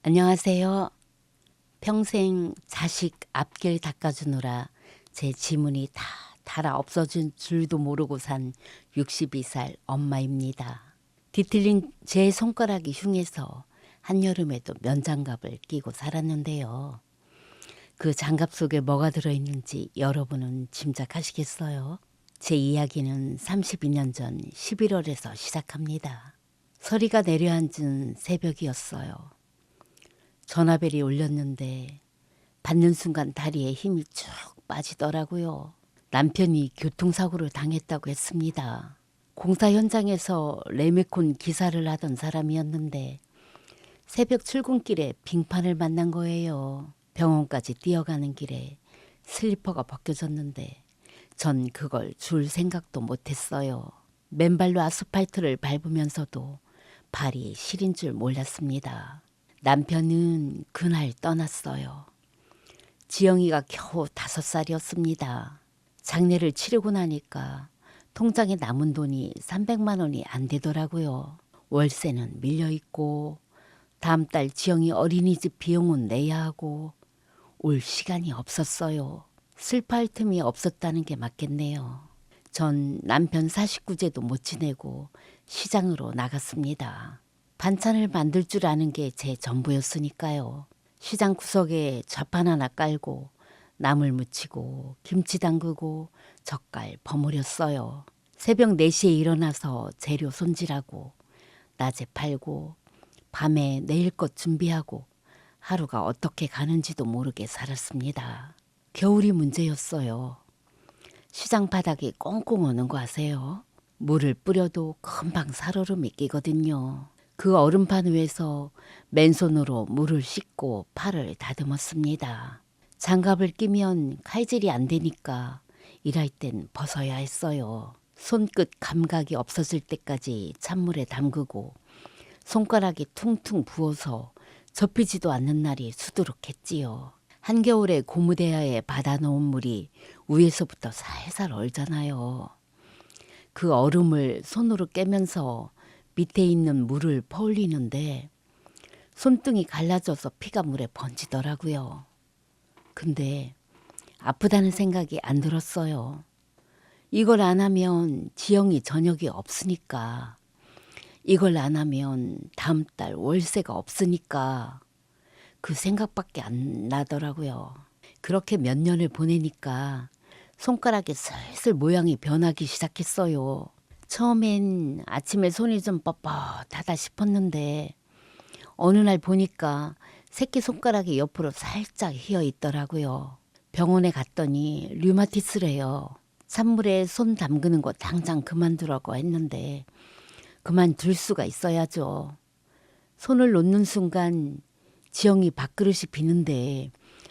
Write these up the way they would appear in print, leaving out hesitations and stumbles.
안녕하세요. 평생 자식 앞길 닦아주느라 제 지문이 다 달아 없어진 줄도 모르고 산 62살 엄마입니다. 뒤틀린 제 손가락이 흉해서 한여름에도 면장갑을 끼고 살았는데요. 그 장갑 속에 뭐가 들어있는지 여러분은 짐작하시겠어요? 제 이야기는 32년 전 11월에서 시작합니다. 서리가 내려앉은 새벽이었어요. 전화벨이 울렸는데 받는 순간 다리에 힘이 쭉 빠지더라고요. 남편이 교통사고를 당했다고 했습니다. 공사 현장에서 레미콘 기사를 하던 사람이었는데 새벽 출근길에 빙판을 만난 거예요. 병원까지 뛰어가는 길에 슬리퍼가 벗겨졌는데 전 그걸 줄 생각도 못했어요. 맨발로 아스팔트를 밟으면서도 발이 시린 줄 몰랐습니다. 남편은 그날 떠났어요. 지영이가 겨우 5살이었습니다. 장례를 치르고 나니까 통장에 남은 돈이 300만 원이 안 되더라고요. 월세는 밀려있고 다음 달 지영이 어린이집 비용은 내야 하고 올 시간이 없었어요. 슬퍼할 틈이 없었다는 게 맞겠네요. 전 남편 49제도 못 지내고 시장으로 나갔습니다. 반찬을 만들 줄 아는 게 제 전부였으니까요. 시장 구석에 좌판 하나 깔고 나물 무치고 김치 담그고 젓갈 버무렸어요. 새벽 4시에 일어나서 재료 손질하고 낮에 팔고 밤에 내일 것 준비하고 하루가 어떻게 가는지도 모르게 살았습니다. 겨울이 문제였어요. 시장 바닥이 꽁꽁 어는 거 아세요? 물을 뿌려도 금방 살얼음이 끼거든요. 그 얼음판 위에서 맨손으로 물을 씻고 팔을 다듬었습니다. 장갑을 끼면 칼질이 안 되니까 일할 땐 벗어야 했어요. 손끝 감각이 없어질 때까지 찬물에 담그고 손가락이 퉁퉁 부어서 접히지도 않는 날이 수두룩했지요. 한겨울에 고무대야에 받아놓은 물이 위에서부터 살살 얼잖아요. 그 얼음을 손으로 깨면서 밑에 있는 물을 퍼올리는데 손등이 갈라져서 피가 물에 번지더라고요. 근데 아프다는 생각이 안 들었어요. 이걸 안 하면 지영이 저녁이 없으니까. 이걸 안 하면 다음 달 월세가 없으니까. 그 생각밖에 안 나더라고요. 그렇게 몇 년을 보내니까 손가락에 슬슬 모양이 변하기 시작했어요. 처음엔 아침에 손이 좀 뻣뻣하다 싶었는데 어느 날 보니까 새끼손가락이 옆으로 살짝 휘어 있더라고요. 병원에 갔더니 류마티스래요. 찬물에 손 담그는 거 당장 그만두라고 했는데 그만둘 수가 있어야죠. 손을 놓는 순간 지영이 밥그릇이 비는데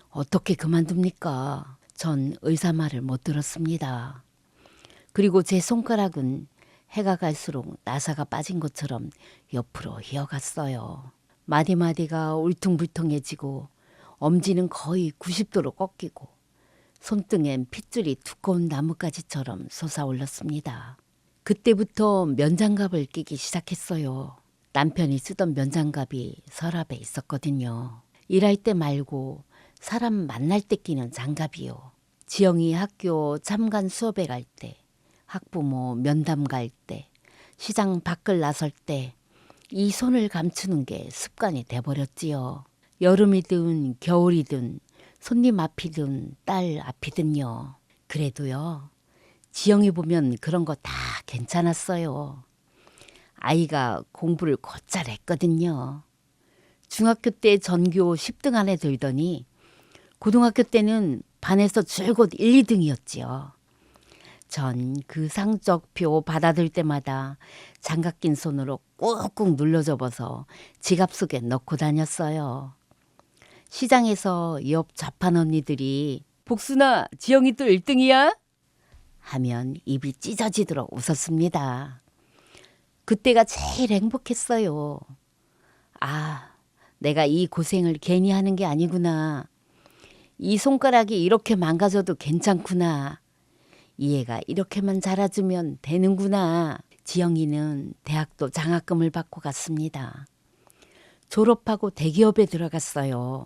어떻게 그만둡니까? 전 의사 말을 못 들었습니다. 그리고 제 손가락은 해가 갈수록 나사가 빠진 것처럼 옆으로 휘어갔어요. 마디마디가 울퉁불퉁해지고 엄지는 거의 90도로 꺾이고 손등엔 핏줄이 두꺼운 나뭇가지처럼 솟아올랐습니다. 그때부터 면장갑을 끼기 시작했어요. 남편이 쓰던 면장갑이 서랍에 있었거든요. 일할 때 말고 사람 만날 때 끼는 장갑이요. 지영이 학교 참관 수업에 갈 때, 학부모 면담 갈 때, 시장 밖을 나설 때 이 손을 감추는 게 습관이 돼버렸지요. 여름이든 겨울이든 손님 앞이든 딸 앞이든요. 그래도요. 지영이 보면 그런 거 다 괜찮았어요. 아이가 공부를 곧잘 했거든요. 중학교 때 전교 10등 안에 들더니 고등학교 때는 반에서 줄곧 1, 2등이었지요. 전 그 성적표 받아들 때마다 장갑 낀 손으로 꾹꾹 눌러 접어서 지갑 속에 넣고 다녔어요. 시장에서 옆 좌판 언니들이 복순아, 지영이 또 1등이야? 하면 입이 찢어지도록 웃었습니다. 그때가 제일 행복했어요. 아, 내가 이 고생을 괜히 하는 게 아니구나. 이 손가락이 이렇게 망가져도 괜찮구나. 이 애가 이렇게만 자라주면 되는구나. 지영이는 대학도 장학금을 받고 갔습니다. 졸업하고 대기업에 들어갔어요.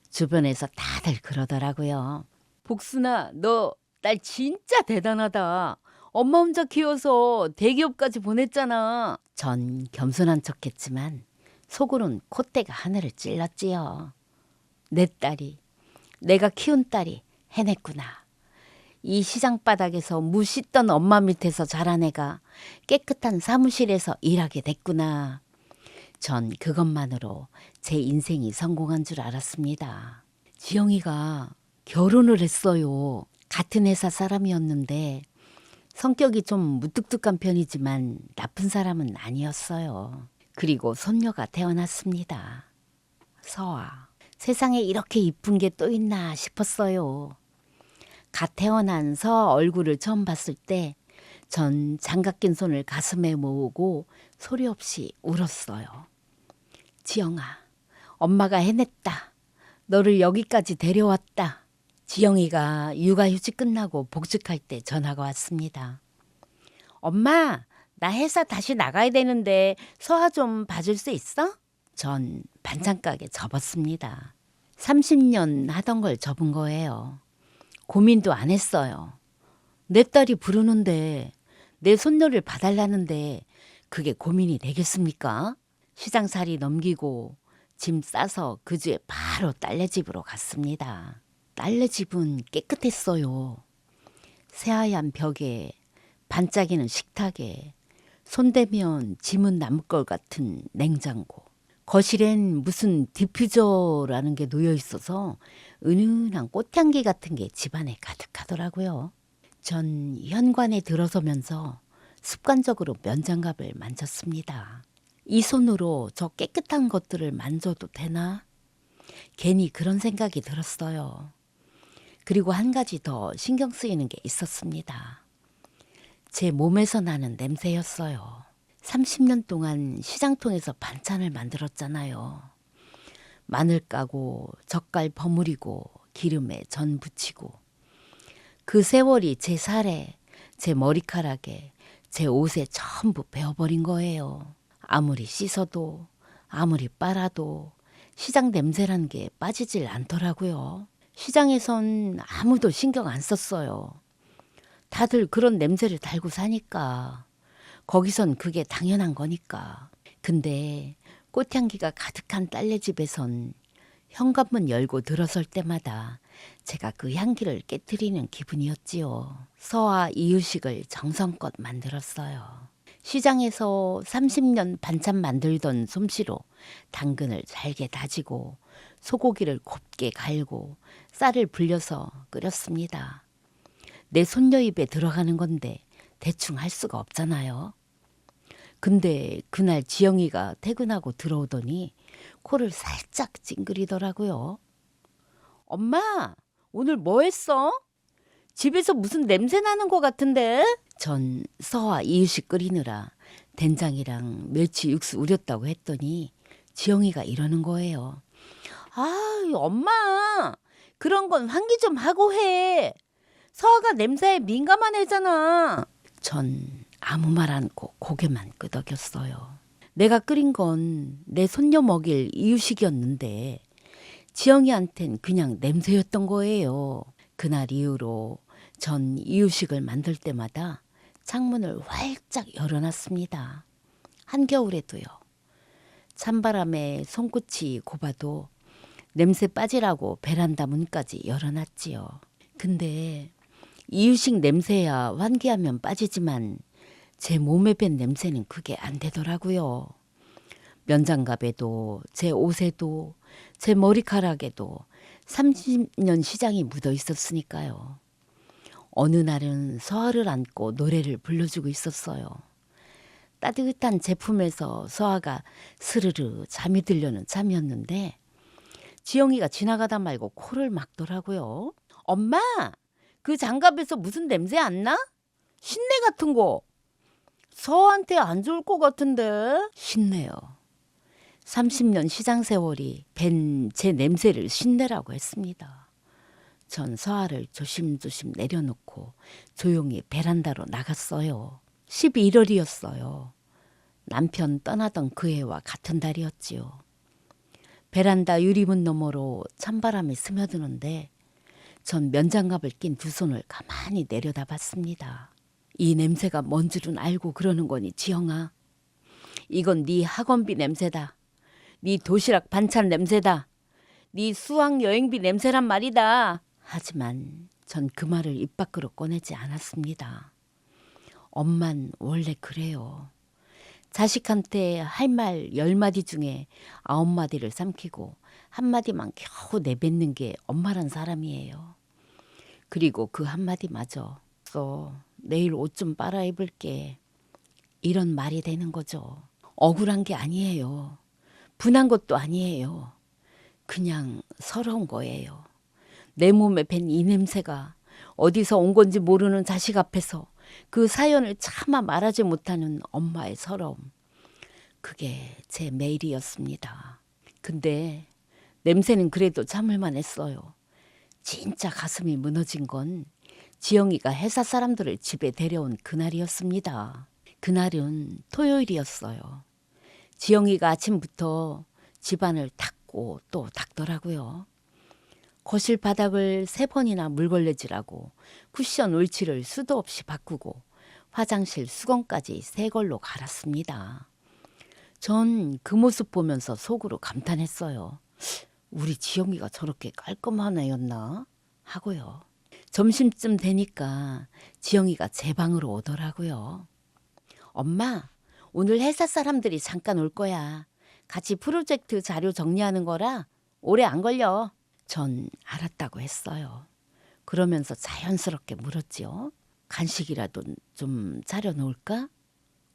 주변에서 다들 그러더라고요. 복순아, 너 딸 진짜 대단하다. 엄마 혼자 키워서 대기업까지 보냈잖아. 전 겸손한 척했지만 속으론 콧대가 하늘을 찔렀지요. 내 딸이, 내가 키운 딸이 해냈구나. 이 시장 바닥에서 무 씻던 엄마 밑에서 자란 애가 깨끗한 사무실에서 일하게 됐구나. 전 그것만으로 제 인생이 성공한 줄 알았습니다. 지영이가 결혼을 했어요. 같은 회사 사람이었는데 성격이 좀 무뚝뚝한 편이지만 나쁜 사람은 아니었어요. 그리고 손녀가 태어났습니다. 서아. 세상에 이렇게 이쁜 게 또 있나 싶었어요. 갓 태어난 서아 얼굴을 처음 봤을 때 전 장갑 낀 손을 가슴에 모으고 소리 없이 울었어요. 지영아, 엄마가 해냈다. 너를 여기까지 데려왔다. 지영이가 육아휴직 끝나고 복직할 때 전화가 왔습니다. 엄마, 나 회사 다시 나가야 되는데 서아 좀 봐줄 수 있어? 전 반찬가게 접었습니다. 30년 하던 걸 접은 거예요. 고민도 안 했어요. 내 딸이 부르는데 내 손녀를 봐달라는데 그게 고민이 되겠습니까? 시장살이 넘기고 짐 싸서 그 주에 바로 딸네 집으로 갔습니다. 딸네 집은 깨끗했어요. 새하얀 벽에 반짝이는 식탁에 손대면 지문 남을 것 같은 냉장고. 거실엔 무슨 디퓨저라는 게 놓여 있어서 은은한 꽃향기 같은 게 집안에 가득하더라고요. 전 현관에 들어서면서 습관적으로 면장갑을 만졌습니다. 이 손으로 저 깨끗한 것들을 만져도 되나? 괜히 그런 생각이 들었어요. 그리고 한 가지 더 신경 쓰이는 게 있었습니다. 제 몸에서 나는 냄새였어요. 30년 동안 시장통에서 반찬을 만들었잖아요. 마늘 까고 젓갈 버무리고 기름에 전 부치고 그 세월이 제 살에, 제 머리카락에, 제 옷에 전부 배어버린 거예요. 아무리 씻어도 아무리 빨아도 시장 냄새란 게 빠지질 않더라고요. 시장에선 아무도 신경 안 썼어요. 다들 그런 냄새를 달고 사니까. 거기선 그게 당연한 거니까. 근데 꽃향기가 가득한 딸네 집에선 현관문 열고 들어설 때마다 제가 그 향기를 깨뜨리는 기분이었지요. 서아 이유식을 정성껏 만들었어요. 시장에서 30년 반찬 만들던 솜씨로 당근을 잘게 다지고 소고기를 곱게 갈고 쌀을 불려서 끓였습니다. 내 손녀 입에 들어가는 건데 대충 할 수가 없잖아요. 근데 그날 지영이가 퇴근하고 들어오더니 코를 살짝 찡그리더라고요. 엄마, 오늘 뭐 했어? 집에서 무슨 냄새 나는 것 같은데? 전 서와 이유식 끓이느라 된장이랑 멸치 육수 우렸다고 했더니 지영이가 이러는 거예요. 아, 엄마, 그런 건 환기 좀 하고 해. 서아가 냄새에 민감한 애잖아. 전 아무 말 않고 고개만 끄덕였어요. 내가 끓인 건 내 손녀 먹일 이유식이었는데 지영이한텐 그냥 냄새였던 거예요. 그날 이후로 전 이유식을 만들 때마다 창문을 활짝 열어놨습니다. 한겨울에도요. 찬바람에 손끝이 곱아도 냄새 빠지라고 베란다 문까지 열어놨지요. 근데 이유식 냄새야 환기하면 빠지지만 제 몸에 밴 냄새는 그게 안 되더라고요. 면장갑에도 제 옷에도 제 머리카락에도 30년 시장이 묻어 있었으니까요. 어느 날은 서아를 안고 노래를 불러주고 있었어요. 따뜻한 제품에서 서아가 스르르 잠이 들려는 잠이었는데 지영이가 지나가다 말고 코를 막더라고요. 엄마, 그 장갑에서 무슨 냄새 안 나? 신내 같은 거. 서한테 안 좋을 것 같은데. 신내요. 30년 시장 세월이 밴 제 냄새를 신내라고 했습니다. 전 서아를 조심조심 내려놓고 조용히 베란다로 나갔어요. 11월이었어요. 남편 떠나던 그 해와 같은 달이었지요. 베란다 유리문 너머로 찬바람이 스며드는데 전 면장갑을 낀 두 손을 가만히 내려다봤습니다. 이 냄새가 뭔 줄은 알고 그러는 거니 지영아. 이건 네 학원비 냄새다. 네 도시락 반찬 냄새다. 네 수학 여행비 냄새란 말이다. 하지만 전 그 말을 입 밖으로 꺼내지 않았습니다. 엄만 원래 그래요. 자식한테 할 말 10마디 중에 9마디를 삼키고 한마디만 겨우 내뱉는 게 엄마란 사람이에요. 그리고 그 한마디마저 내일 옷 좀 빨아 입을게. 이런 말이 되는 거죠. 억울한 게 아니에요. 분한 것도 아니에요. 그냥 서러운 거예요. 내 몸에 밴 이 냄새가 어디서 온 건지 모르는 자식 앞에서 그 사연을 차마 말하지 못하는 엄마의 서러움. 그게 제 매일이었습니다. 근데 냄새는 그래도 참을만 했어요. 진짜 가슴이 무너진 건 지영이가 회사 사람들을 집에 데려온 그날이었습니다. 그날은 토요일이었어요. 지영이가 아침부터 집안을 닦고 또 닦더라고요. 거실 바닥을 3번이나 물걸레질하고 쿠션 울치를 수도 없이 바꾸고 화장실 수건까지 새 걸로 갈았습니다. 전 그 모습 보면서 속으로 감탄했어요. 우리 지영이가 저렇게 깔끔한 애였나 하고요. 점심쯤 되니까 지영이가 제 방으로 오더라고요. 엄마, 오늘 회사 사람들이 잠깐 올 거야. 같이 프로젝트 자료 정리하는 거라 오래 안 걸려. 전 알았다고 했어요. 그러면서 자연스럽게 물었지요. 간식이라도 좀 차려놓을까?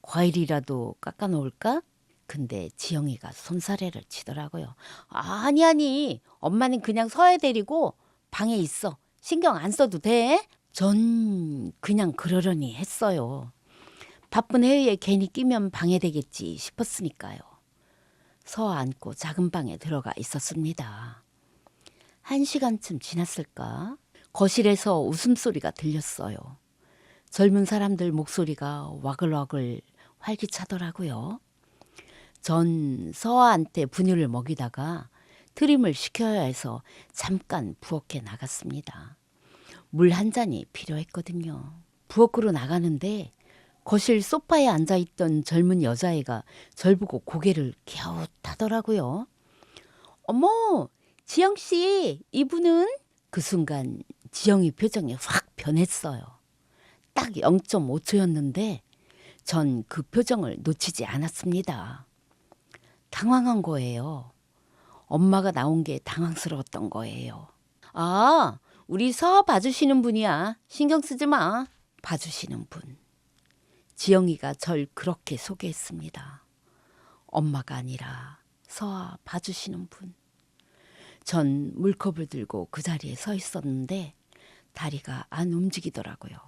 과일이라도 깎아놓을까? 근데 지영이가 손사래를 치더라고요. 아니, 엄마는 그냥 서해 데리고 방에 있어. 신경 안 써도 돼? 전 그냥 그러려니 했어요. 바쁜 회의에 괜히 끼면 방해되겠지 싶었으니까요. 서 앉고 작은 방에 들어가 있었습니다. 1시간쯤 지났을까? 거실에서 웃음소리가 들렸어요. 젊은 사람들 목소리가 와글와글 활기차더라고요. 전 서아한테 분유를 먹이다가 트림을 시켜야 해서 잠깐 부엌에 나갔습니다. 물 한 잔이 필요했거든요. 부엌으로 나가는데 거실 소파에 앉아있던 젊은 여자애가 절 보고 고개를 갸웃하더라고요. 어머, 지영씨, 이분은? 그 순간 지영이 표정이 확 변했어요. 딱 0.5초였는데 전 그 표정을 놓치지 않았습니다. 당황한 거예요. 엄마가 나온 게 당황스러웠던 거예요. 아, 우리 서아 봐주시는 분이야. 신경 쓰지 마. 봐주시는 분. 지영이가 절 그렇게 소개했습니다. 엄마가 아니라 서아 봐주시는 분. 전 물컵을 들고 그 자리에 서 있었는데 다리가 안 움직이더라고요.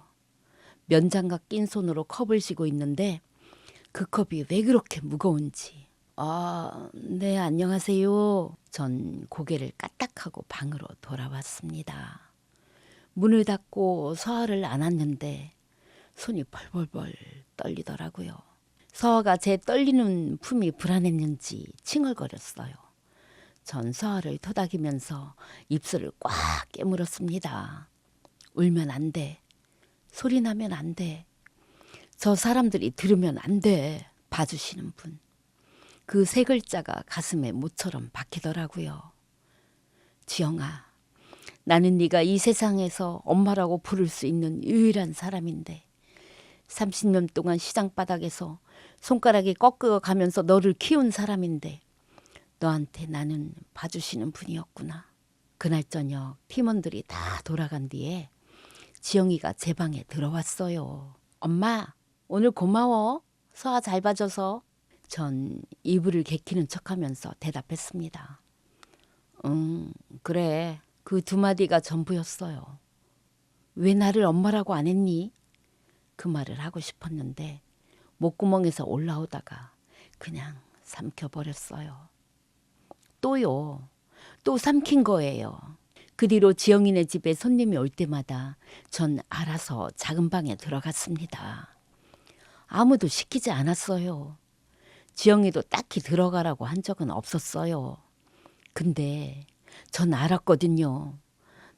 면장갑 낀 손으로 컵을 쥐고 있는데 그 컵이 왜 그렇게 무거운지. 네, 안녕하세요. 전 고개를 까딱하고 방으로 돌아왔습니다. 문을 닫고 서아를 안았는데 손이 벌벌벌 떨리더라고요. 서아가 제 떨리는 품이 불안했는지 칭얼거렸어요. 전 서아를 토닥이면서 입술을 꽉 깨물었습니다. 울면 안 돼. 소리 나면 안 돼. 저 사람들이 들으면 안 돼. 봐주시는 분. 그 3글자가 가슴에 모처럼 박히더라고요. 지영아, 나는 네가 이 세상에서 엄마라고 부를 수 있는 유일한 사람인데 30년 동안 시장바닥에서 손가락이 꺾여 가면서 너를 키운 사람인데 너한테 나는 봐주시는 분이었구나. 그날 저녁 팀원들이 다 돌아간 뒤에 지영이가 제 방에 들어왔어요. 엄마, 오늘 고마워. 서아 잘 봐줘서. 전 이불을 개키는 척하면서 대답했습니다. 그래. 그 2마디가 전부였어요. 왜 나를 엄마라고 안 했니? 그 말을 하고 싶었는데 목구멍에서 올라오다가 그냥 삼켜버렸어요. 또요. 또 삼킨 거예요. 그 뒤로 지영이네 집에 손님이 올 때마다 전 알아서 작은 방에 들어갔습니다. 아무도 시키지 않았어요. 지영이도 딱히 들어가라고 한 적은 없었어요. 근데 전 알았거든요.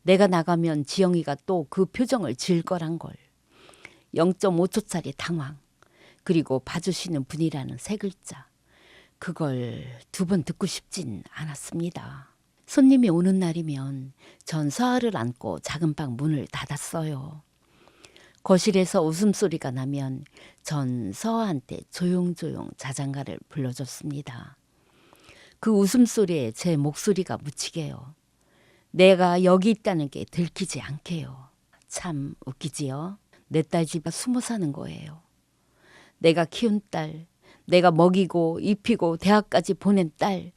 내가 나가면 지영이가 또 그 표정을 지을 거란 걸. 0.5초짜리 당황. 그리고 봐주시는 분이라는 세 글자. 그걸 두 번 듣고 싶진 않았습니다. 손님이 오는 날이면 전 서아를 안고 작은 방 문을 닫았어요. 거실에서 웃음소리가 나면 전 서아한테 조용조용 자장가를 불러줬습니다. 그 웃음소리에 제 목소리가 묻히게요. 내가 여기 있다는 게 들키지 않게요. 참 웃기지요? 내 딸 집에 숨어 사는 거예요. 내가 키운 딸, 내가 먹이고 입히고 대학까지 보낸 딸,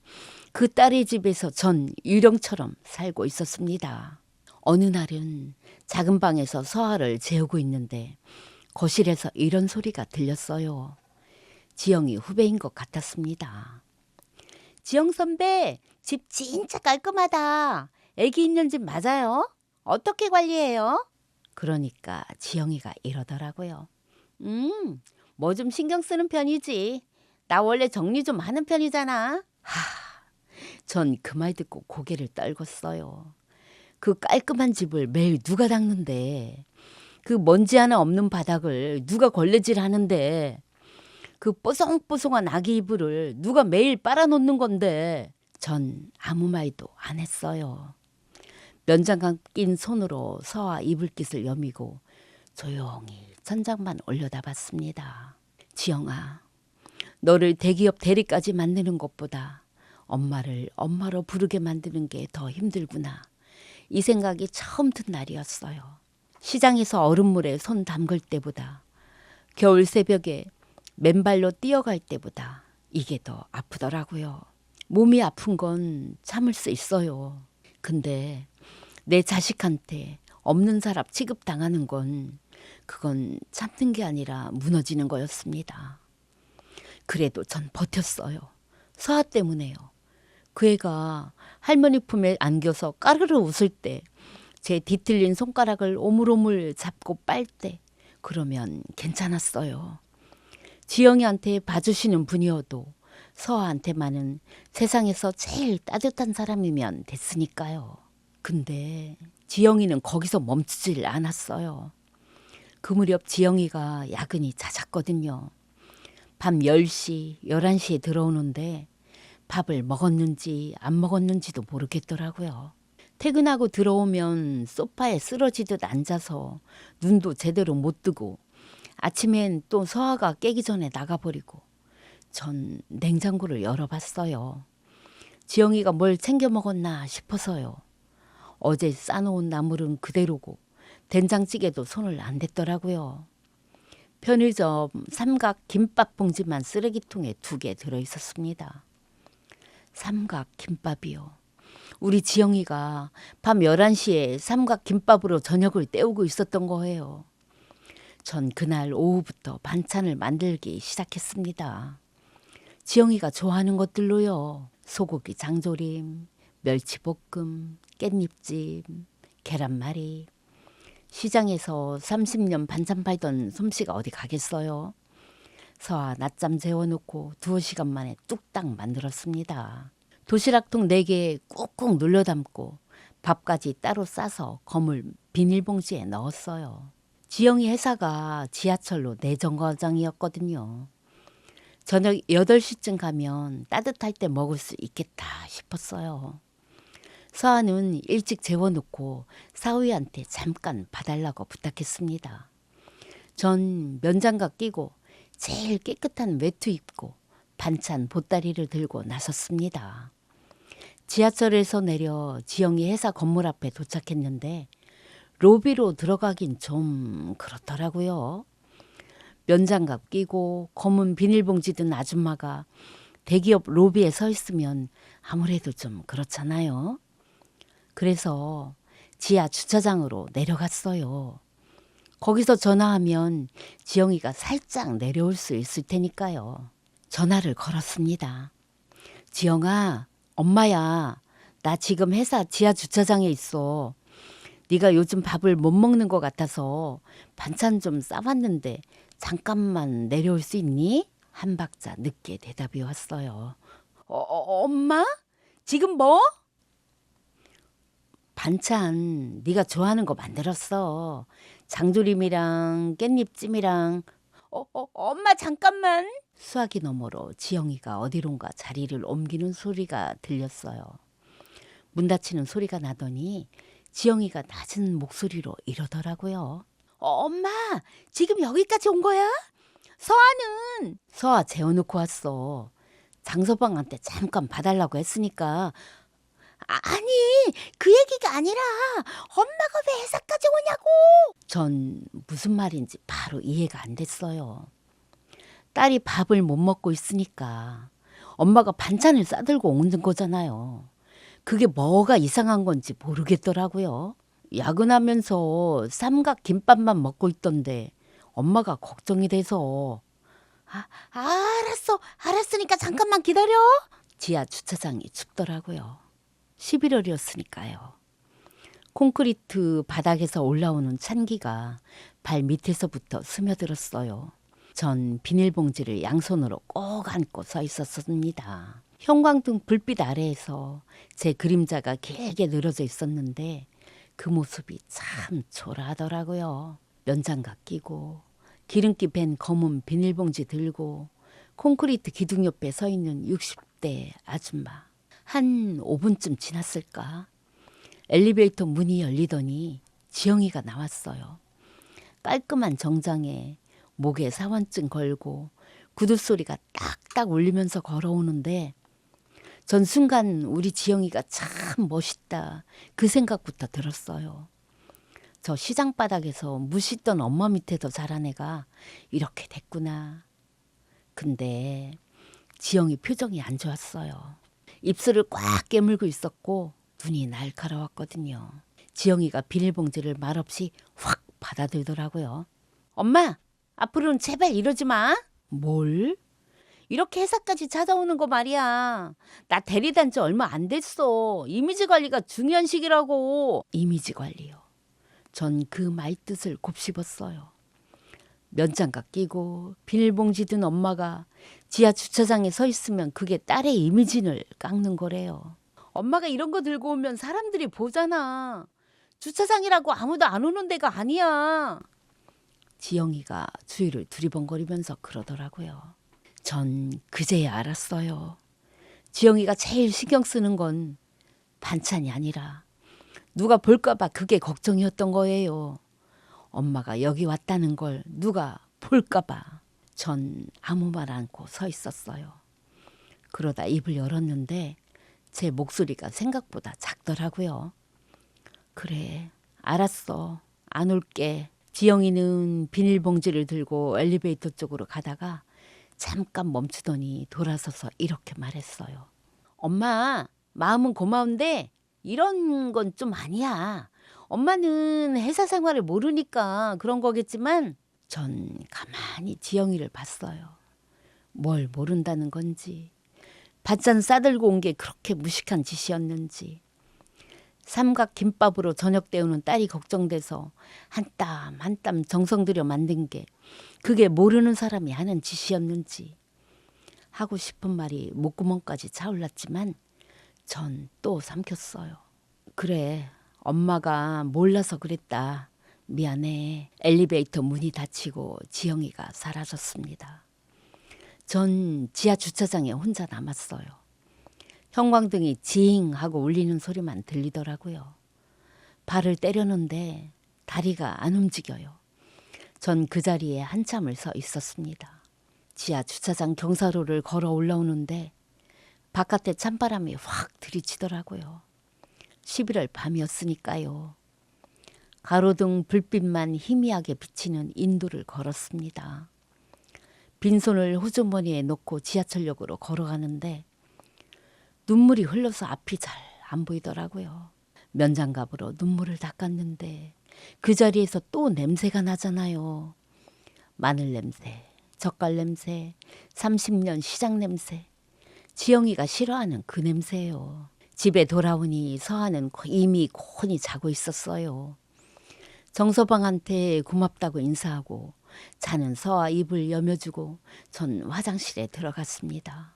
그 딸의 집에서 전 유령처럼 살고 있었습니다. 어느 날은 작은 방에서 서아를 재우고 있는데 거실에서 이런 소리가 들렸어요. 지영이 후배인 것 같았습니다. 지영 선배, 집 진짜 깔끔하다. 애기 있는 집 맞아요? 어떻게 관리해요? 그러니까 지영이가 이러더라고요. 뭐 좀 신경 쓰는 편이지. 나 원래 정리 좀 하는 편이잖아. 전 그 말 듣고 고개를 떨궜어요. 그 깔끔한 집을 매일 누가 닦는데, 그 먼지 하나 없는 바닥을 누가 걸레질 하는데, 그 뽀송뽀송한 아기 이불을 누가 매일 빨아놓는 건데. 전 아무 말도 안 했어요. 면장갑 낀 손으로 서아 이불깃을 여미고 조용히 천장만 올려다봤습니다. 지영아, 너를 대기업 대리까지 만드는 것보다 엄마를 엄마로 부르게 만드는 게 더 힘들구나. 이 생각이 처음 든 날이었어요. 시장에서 얼음물에 손 담글 때보다, 겨울 새벽에 맨발로 뛰어갈 때보다 이게 더 아프더라고요. 몸이 아픈 건 참을 수 있어요. 근데 내 자식한테 없는 사람 취급당하는 건, 그건 참는 게 아니라 무너지는 거였습니다. 그래도 전 버텼어요. 서아 때문에요. 그 애가 할머니 품에 안겨서 까르르 웃을 때, 제 뒤틀린 손가락을 오물오물 잡고 빨 때, 그러면 괜찮았어요. 지영이한테 봐주시는 분이어도 서아한테만은 세상에서 제일 따뜻한 사람이면 됐으니까요. 근데 지영이는 거기서 멈추질 않았어요. 그 무렵 지영이가 야근이 잦았거든요. 밤 10시, 11시에 들어오는데 밥을 먹었는지 안 먹었는지도 모르겠더라고요. 퇴근하고 들어오면 소파에 쓰러지듯 앉아서 눈도 제대로 못 뜨고, 아침엔 또 서아가 깨기 전에 나가버리고, 전 냉장고를 열어봤어요. 지영이가 뭘 챙겨 먹었나 싶어서요. 어제 싸놓은 나물은 그대로고 된장찌개도 손을 안 댔더라고요. 편의점 삼각 김밥 봉지만 쓰레기통에 2개 들어있었습니다. 삼각 김밥이요. 우리 지영이가 밤 11시에 삼각 김밥으로 저녁을 때우고 있었던 거예요. 전 그날 오후부터 반찬을 만들기 시작했습니다. 지영이가 좋아하는 것들로요. 소고기 장조림, 멸치볶음, 깻잎찜, 계란말이. 시장에서 30년 반찬 팔던 솜씨가 어디 가겠어요. 서아 낮잠 재워놓고 2시간 만에 뚝딱 만들었습니다. 도시락통 4개에 꾹꾹 눌러 담고 밥까지 따로 싸서 거물 비닐봉지에 넣었어요. 지영이 회사가 지하철로 내정거장이었거든요. 저녁 8시쯤 가면 따뜻할 때 먹을 수 있겠다 싶었어요. 서아는 일찍 재워놓고 사위한테 잠깐 봐달라고 부탁했습니다. 전 면장갑 끼고 제일 깨끗한 외투 입고 반찬 보따리를 들고 나섰습니다. 지하철에서 내려 지영이 회사 건물 앞에 도착했는데 로비로 들어가긴 좀 그렇더라고요. 면장갑 끼고 검은 비닐봉지 든 아줌마가 대기업 로비에 서 있으면 아무래도 좀 그렇잖아요. 그래서 지하 주차장으로 내려갔어요. 거기서 전화하면 지영이가 살짝 내려올 수 있을 테니까요. 전화를 걸었습니다. 지영아, 엄마야. 나 지금 회사 지하 주차장에 있어. 네가 요즘 밥을 못 먹는 것 같아서 반찬 좀 싸봤는데 잠깐만 내려올 수 있니? 한 박자 늦게 대답이 왔어요. 엄마? 지금 뭐? 반찬 네가 좋아하는 거 만들었어. 장조림이랑 깻잎찜이랑. 엄마 잠깐만. 수화기 너머로 지영이가 어디론가 자리를 옮기는 소리가 들렸어요. 문 닫히는 소리가 나더니 지영이가 낮은 목소리로 이러더라고요. 엄마, 지금 여기까지 온 거야? 서아는? 서아 재워놓고 왔어. 장서방한테 잠깐 봐달라고 했으니까. 아니, 그 얘기가 아니라 엄마가 왜 회사까지 오냐고. 전 무슨 말인지 바로 이해가 안 됐어요. 딸이 밥을 못 먹고 있으니까 엄마가 반찬을 싸들고 오는 거잖아요. 그게 뭐가 이상한 건지 모르겠더라고요. 야근하면서 삼각 김밥만 먹고 있던데 엄마가 걱정이 돼서. 알았으니까 잠깐만 기다려. 지하 주차장이 춥더라고요. 11월이었으니까요. 콘크리트 바닥에서 올라오는 찬기가 발 밑에서부터 스며들었어요. 전 비닐봉지를 양손으로 꼭 안고 서 있었습니다. 형광등 불빛 아래에서 제 그림자가 길게 늘어져 있었는데 그 모습이 참 초라하더라고요. 면장갑 끼고 기름기 밴 검은 비닐봉지 들고 콘크리트 기둥 옆에 서 있는 60대 아줌마. 한 5분쯤 지났을까? 엘리베이터 문이 열리더니 지영이가 나왔어요. 깔끔한 정장에 목에 사원증 걸고 구두 소리가 딱딱 울리면서 걸어오는데 전 순간 우리 지영이가 참 멋있다 그 생각부터 들었어요. 저 시장 바닥에서 무시던 엄마 밑에서 자란 애가 이렇게 됐구나. 근데 지영이 표정이 안 좋았어요. 입술을 꽉 깨물고 있었고 눈이 날카로웠거든요. 지영이가 비닐봉지를 말없이 확 받아들더라고요. 엄마, 앞으로는 제발 이러지 마. 뭘? 이렇게 회사까지 찾아오는 거 말이야. 나 대리단 지 얼마 안 됐어. 이미지 관리가 중요한 시기라고. 이미지 관리요. 전 그 말뜻을 곱씹었어요. 면장갑 끼고 비닐봉지 든 엄마가 지하 주차장에 서 있으면 그게 딸의 이미지를 깎는 거래요. 엄마가 이런 거 들고 오면 사람들이 보잖아. 주차장이라고 아무도 안 오는 데가 아니야. 지영이가 주위를 두리번거리면서 그러더라고요. 전 그제야 알았어요. 지영이가 제일 신경 쓰는 건 반찬이 아니라 누가 볼까 봐 그게 걱정이었던 거예요. 엄마가 여기 왔다는 걸 누가 볼까 봐. 전 아무 말 않고 서 있었어요. 그러다 입을 열었는데 제 목소리가 생각보다 작더라고요. 그래, 알았어. 안 올게. 지영이는 비닐봉지를 들고 엘리베이터 쪽으로 가다가 잠깐 멈추더니 돌아서서 이렇게 말했어요. 엄마, 마음은 고마운데 이런 건 좀 아니야. 엄마는 회사 생활을 모르니까 그런 거겠지만 전 가만히 지영이를 봤어요. 뭘 모른다는 건지, 밭잔 싸들고 온 게 그렇게 무식한 짓이었는지, 삼각 김밥으로 저녁 때우는 딸이 걱정돼서 한 땀 한 땀 정성 들여 만든 게 그게 모르는 사람이 하는 짓이었는지. 하고 싶은 말이 목구멍까지 차올랐지만 전 또 삼켰어요. 그래, 엄마가 몰라서 그랬다. 미안해. 엘리베이터 문이 닫히고 지영이가 사라졌습니다. 전 지하 주차장에 혼자 남았어요. 형광등이 징 하고 울리는 소리만 들리더라고요. 발을 때렸는데 다리가 안 움직여요. 전 그 자리에 한참을 서 있었습니다. 지하 주차장 경사로를 걸어 올라오는데 바깥에 찬바람이 확 들이치더라고요. 11월 밤이었으니까요. 가로등 불빛만 희미하게 비치는 인도를 걸었습니다. 빈손을 호주머니에 넣고 지하철역으로 걸어가는데 눈물이 흘러서 앞이 잘 안 보이더라고요. 면장갑으로 눈물을 닦았는데 그 자리에서 또 냄새가 나잖아요. 마늘 냄새, 젓갈 냄새, 30년 시장 냄새. 지영이가 싫어하는 그 냄새예요. 집에 돌아오니 서아는 이미 곤히 자고 있었어요. 정서방한테 고맙다고 인사하고 자는 서아 입을 여며주고 전 화장실에 들어갔습니다.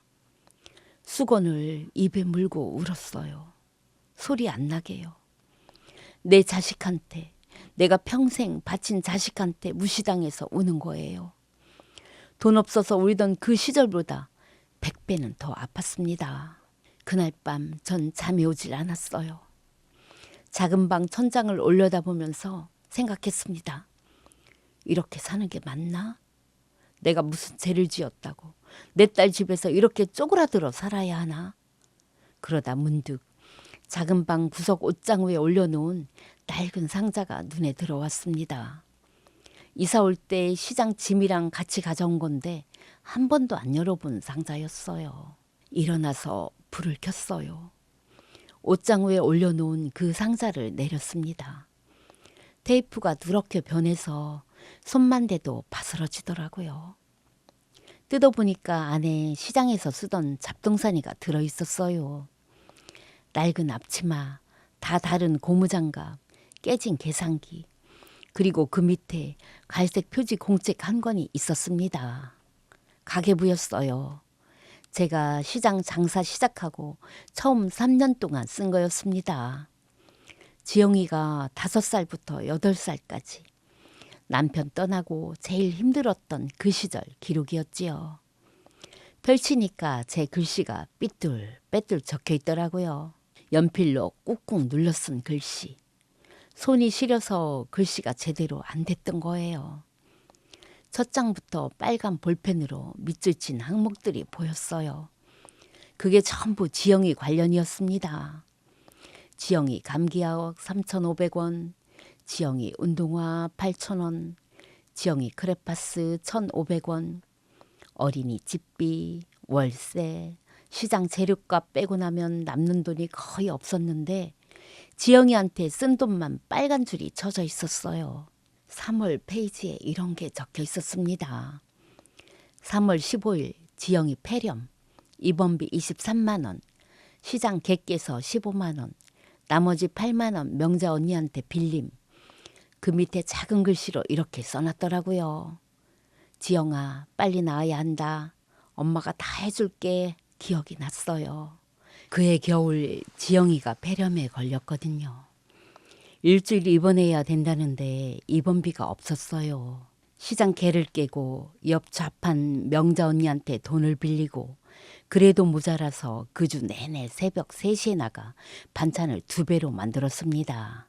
수건을 입에 물고 울었어요. 소리 안 나게요. 내 자식한테, 내가 평생 바친 자식한테 무시당해서 우는 거예요. 돈 없어서 울던 그 시절보다 100배는 더 아팠습니다. 그날 밤 전 잠이 오질 않았어요. 작은 방 천장을 올려다보면서 생각했습니다. 이렇게 사는 게 맞나? 내가 무슨 죄를 지었다고 내 딸 집에서 이렇게 쪼그라들어 살아야 하나? 그러다 문득 작은 방 구석 옷장 위에 올려놓은 낡은 상자가 눈에 들어왔습니다. 이사 올 때 시장 짐이랑 같이 가져온 건데 한 번도 안 열어본 상자였어요. 일어나서 불을 켰어요. 옷장 위에 올려놓은 그 상자를 내렸습니다. 테이프가 누렇게 변해서 손만 대도 바스러지더라고요. 뜯어보니까 안에 시장에서 쓰던 잡동사니가 들어있었어요. 낡은 앞치마, 다 다른 고무장갑, 깨진 계산기, 그리고 그 밑에 갈색 표지 공책 한 권이 있었습니다. 가계부였어요. 제가 시장 장사 시작하고 처음 3년 동안 쓴 거였습니다. 지영이가 5살부터 8살까지 남편 떠나고 제일 힘들었던 그 시절 기록이었지요. 펼치니까 제 글씨가 삐뚤빼뚤 적혀 있더라고요. 연필로 꾹꾹 눌러 쓴 글씨. 손이 시려서 글씨가 제대로 안 됐던 거예요. 첫 장부터 빨간 볼펜으로 밑줄 친 항목들이 보였어요. 그게 전부 지영이 관련이었습니다. 지영이 감기약 3,500원, 지영이 운동화 8,000원, 지영이 크레파스 1,500원, 어린이 집비, 월세, 시장 재료값 빼고 나면 남는 돈이 거의 없었는데 지영이한테 쓴 돈만 빨간 줄이 쳐져 있었어요. 3월 페이지에 이런 게 적혀 있었습니다. 3월 15일 지영이 폐렴, 입원비 23만 원, 시장 객께서 15만 원, 나머지 8만 원 명자 언니한테 빌림. 그 밑에 작은 글씨로 이렇게 써놨더라고요. 지영아, 빨리 나아야 한다. 엄마가 다 해줄게. 기억이 났어요. 그해 겨울 지영이가 폐렴에 걸렸거든요. 일주일 입원해야 된다는데 입원비가 없었어요. 시장 개를 깨고 옆 좌판 명자 언니한테 돈을 빌리고 그래도 모자라서 그 주 내내 새벽 3시에 나가 반찬을 2배로 만들었습니다.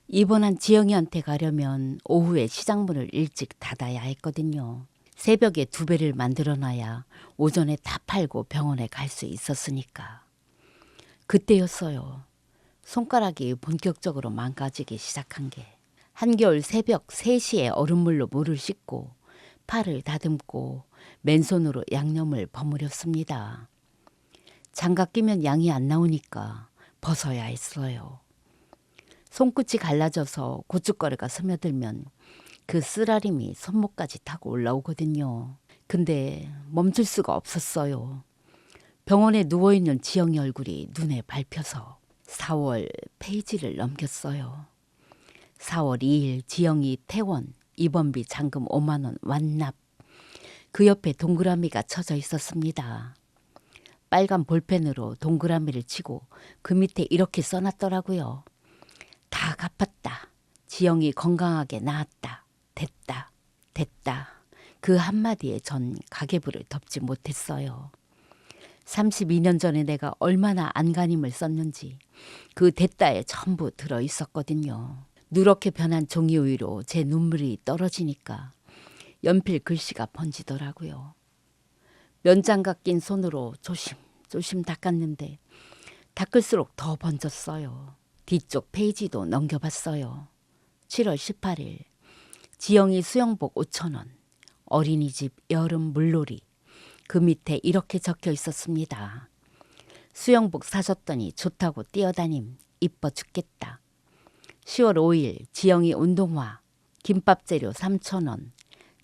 입원한 지영이한테 가려면 오후에 시장 문을 일찍 닫아야 했거든요. 새벽에 2배를 만들어놔야 오전에 다 팔고 병원에 갈 수 있었으니까. 그때였어요. 손가락이 본격적으로 망가지기 시작한 게. 한겨울 새벽 3시에 얼음물로 물을 씻고 팔을 다듬고 맨손으로 양념을 버무렸습니다. 장갑 끼면 양이 안 나오니까 벗어야 했어요. 손끝이 갈라져서 고춧가루가 스며들면 그 쓰라림이 손목까지 타고 올라오거든요. 근데 멈출 수가 없었어요. 병원에 누워있는 지영이 얼굴이 눈에 밟혀서 4월 페이지를 넘겼어요. 4월 2일 지영이 퇴원, 입원비 잔금 5만 원 완납. 그 옆에 동그라미가 쳐져 있었습니다. 빨간 볼펜으로 동그라미를 치고 그 밑에 이렇게 써놨더라고요. 다 갚았다. 지영이 건강하게 나았다. 됐다. 됐다. 그 한마디에 전 가계부를 덮지 못했어요. 32년 전에 내가 얼마나 안간힘을 썼는지 그 됐다에 전부 들어있었거든요. 누렇게 변한 종이 위로 제 눈물이 떨어지니까 연필 글씨가 번지더라고요. 면장갑 낀 손으로 조심조심 닦았는데 닦을수록 더 번졌어요. 뒤쪽 페이지도 넘겨봤어요. 7월 18일 지영이 수영복 5,000원, 어린이집 여름 물놀이. 그 밑에 이렇게 적혀 있었습니다. 수영복 사줬더니 좋다고 뛰어다님 이뻐 죽겠다. 10월 5일 지영이 운동화, 김밥 재료 3,000원,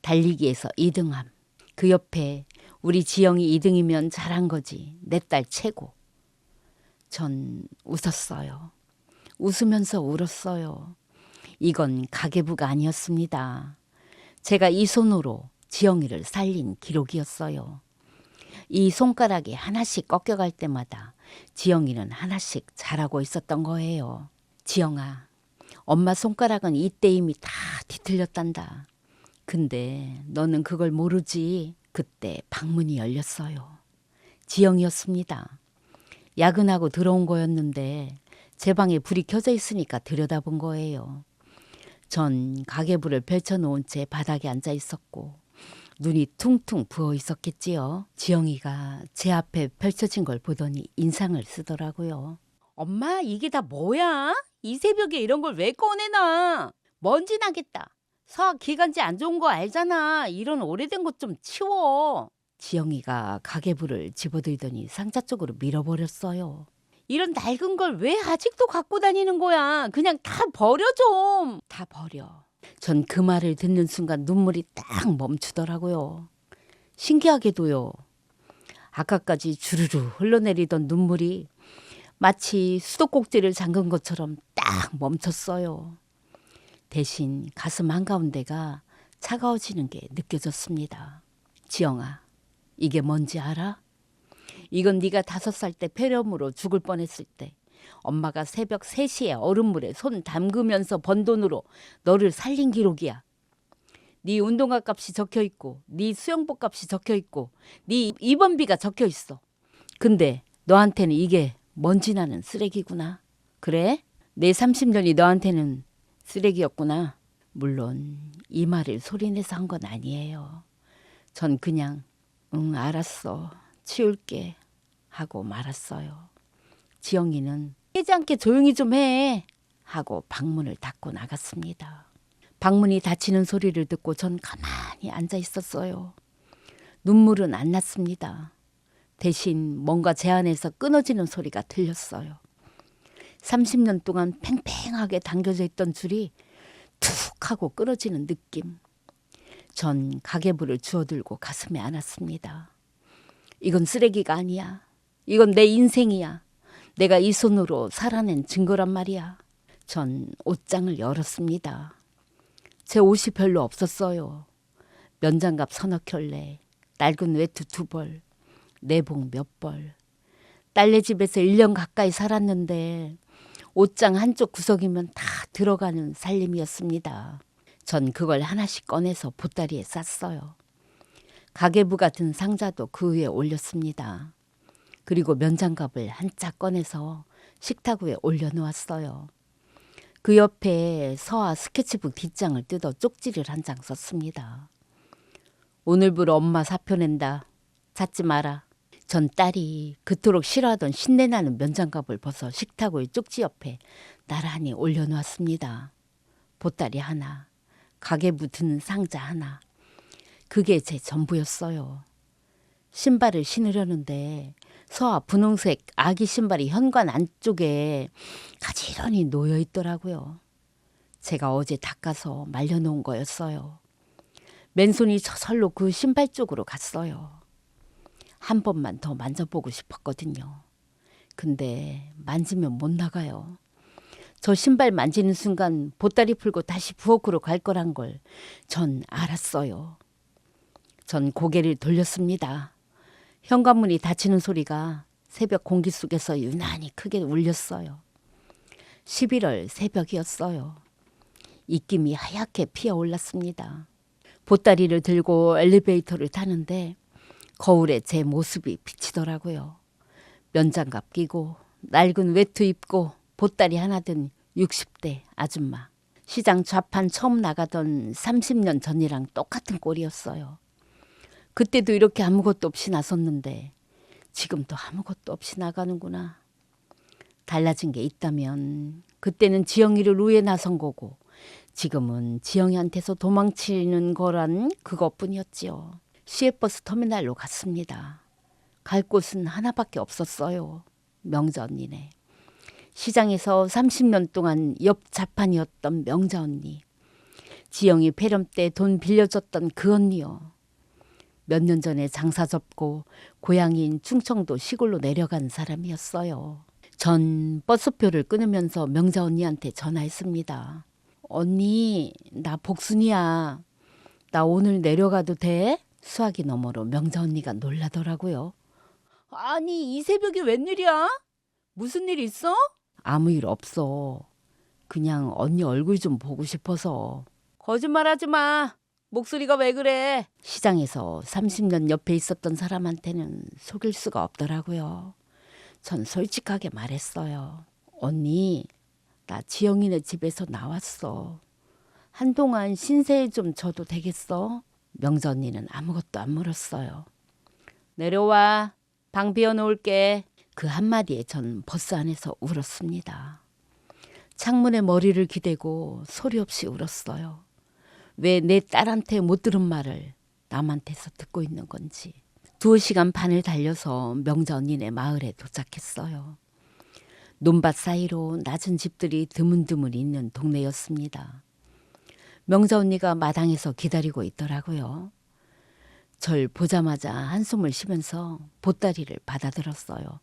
달리기에서 2등함. 그 옆에 우리 지영이 2등이면 잘한 거지. 내 딸 최고. 전 웃었어요. 웃으면서 울었어요. 이건 가계부가 아니었습니다. 제가 이 손으로 지영이를 살린 기록이었어요. 이 손가락이 하나씩 꺾여갈 때마다 지영이는 하나씩 자라고 있었던 거예요. 지영아, 엄마 손가락은 이때 이미 다 뒤틀렸단다. 근데 너는 그걸 모르지. 그때 방문이 열렸어요. 지영이었습니다. 야근하고 들어온 거였는데 제 방에 불이 켜져 있으니까 들여다본 거예요. 전 가계부를 펼쳐놓은 채 바닥에 앉아 있었고 눈이 퉁퉁 부어 있었겠지요. 지영이가 제 앞에 펼쳐진 걸 보더니 인상을 쓰더라고요. 엄마, 이게 다 뭐야? 이 새벽에 이런 걸 왜 꺼내놔? 먼지 나겠다. 서학 기관지 안 좋은 거 알잖아. 이런 오래된 것 좀 치워. 지영이가 가계부를 집어들더니 상자 쪽으로 밀어버렸어요. 이런 낡은 걸 왜 아직도 갖고 다니는 거야? 그냥 다 버려 좀. 다 버려. 전 그 말을 듣는 순간 눈물이 딱 멈추더라고요. 신기하게도요. 아까까지 주르르 흘러내리던 눈물이 마치 수도꼭지를 잠근 것처럼 딱 멈췄어요. 대신 가슴 한가운데가 차가워지는 게 느껴졌습니다. 지영아, 이게 뭔지 알아? 이건 네가 5살 때 폐렴으로 죽을 뻔했을 때 엄마가 새벽 3시에 얼음물에 손 담그면서 번 돈으로 너를 살린 기록이야. 네 운동화 값이 적혀 있고 네 수영복 값이 적혀 있고 네 입원비가 적혀 있어. 근데 너한테는 이게 먼지 나는 쓰레기구나. 그래? 내 30년이 너한테는 쓰레기였구나. 물론 이 말을 소리내서 한 건 아니에요. 전 그냥 응 알았어. 치울게 하고 말았어요. 지영이는 깨지 않게 조용히 좀 해 하고 방문을 닫고 나갔습니다. 방문이 닫히는 소리를 듣고 전 가만히 앉아 있었어요. 눈물은 안 났습니다. 대신 뭔가 제 안에서 끊어지는 소리가 들렸어요. 30년 동안 팽팽하게 당겨져 있던 줄이 툭 하고 끊어지는 느낌. 전 가계부를 주워들고 가슴에 안았습니다. 이건 쓰레기가 아니야. 이건 내 인생이야. 내가 이 손으로 살아낸 증거란 말이야. 전 옷장을 열었습니다. 제 옷이 별로 없었어요. 면장갑 서너 켤레, 낡은 외투 2벌, 내복 몇 벌. 딸네 집에서 1년 가까이 살았는데 옷장 한쪽 구석이면 다 들어가는 살림이었습니다. 전 그걸 하나씩 꺼내서 보따리에 쌌어요. 가계부 같은 상자도 그 위에 올렸습니다. 그리고 면장갑을 한 짝 꺼내서 식탁 위에 올려놓았어요. 그 옆에 서아 스케치북 뒷장을 뜯어 쪽지를 한 장 썼습니다. 오늘부로 엄마 사표 낸다. 찾지 마라. 전 딸이 그토록 싫어하던 신내나는 면장갑을 벗어 식탁 위 쪽지 옆에 나란히 올려놓았습니다. 보따리 하나, 가계부 드는 상자 하나. 그게 제 전부였어요. 신발을 신으려는데 서아 분홍색 아기 신발이 현관 안쪽에 가지런히 놓여 있더라고요. 제가 어제 닦아서 말려놓은 거였어요. 맨손이 저절로 그 신발 쪽으로 갔어요. 한 번만 더 만져보고 싶었거든요. 근데 만지면 못 나가요. 저 신발 만지는 순간 보따리 풀고 다시 부엌으로 갈 거란 걸 전 알았어요. 전 고개를 돌렸습니다. 현관문이 닫히는 소리가 새벽 공기 속에서 유난히 크게 울렸어요. 11월 새벽이었어요. 입김이 하얗게 피어올랐습니다. 보따리를 들고 엘리베이터를 타는데 거울에 제 모습이 비치더라고요. 면장갑 끼고 낡은 외투 입고 보따리 하나 든 60대 아줌마. 시장 좌판 처음 나가던 30년 전이랑 똑같은 꼴이었어요. 그때도 이렇게 아무것도 없이 나섰는데 지금도 아무것도 없이 나가는구나. 달라진 게 있다면 그때는 지영이를 위해 나선 거고 지금은 지영이한테서 도망치는 거란 그것뿐이었지요. 시외버스 터미널로 갔습니다. 갈 곳은 하나밖에 없었어요. 명자 언니네. 시장에서 30년 동안 옆 자판이었던 명자 언니. 지영이 폐렴 때 돈 빌려줬던 그 언니요. 몇 년 전에 장사 접고 고향인 충청도 시골로 내려간 사람이었어요. 전 버스표를 끊으면서 명자 언니한테 전화했습니다. 언니, 나 복순이야. 나 오늘 내려가도 돼? 수화기 너머로 명자 언니가 놀라더라고요. 아니, 이 새벽에 웬일이야? 무슨 일 있어? 아무 일 없어. 그냥 언니 얼굴 좀 보고 싶어서. 거짓말하지 마. 목소리가 왜 그래? 시장에서 30년 옆에 있었던 사람한테는 속일 수가 없더라고요. 전 솔직하게 말했어요. 언니, 나 지영이네 집에서 나왔어. 한동안 신세 좀 져도 되겠어? 명자 언니는 아무것도 안 물었어요. 내려와. 방 비워놓을게. 그 한마디에 전 버스 안에서 울었습니다. 창문에 머리를 기대고 소리 없이 울었어요. 왜 내 딸한테 못 들은 말을 남한테서 듣고 있는 건지. 2시간 반을 달려서 명자 언니네 마을에 도착했어요. 논밭 사이로 낮은 집들이 드문드문 있는 동네였습니다. 명자 언니가 마당에서 기다리고 있더라고요. 절 보자마자 한숨을 쉬면서 보따리를 받아들었어요.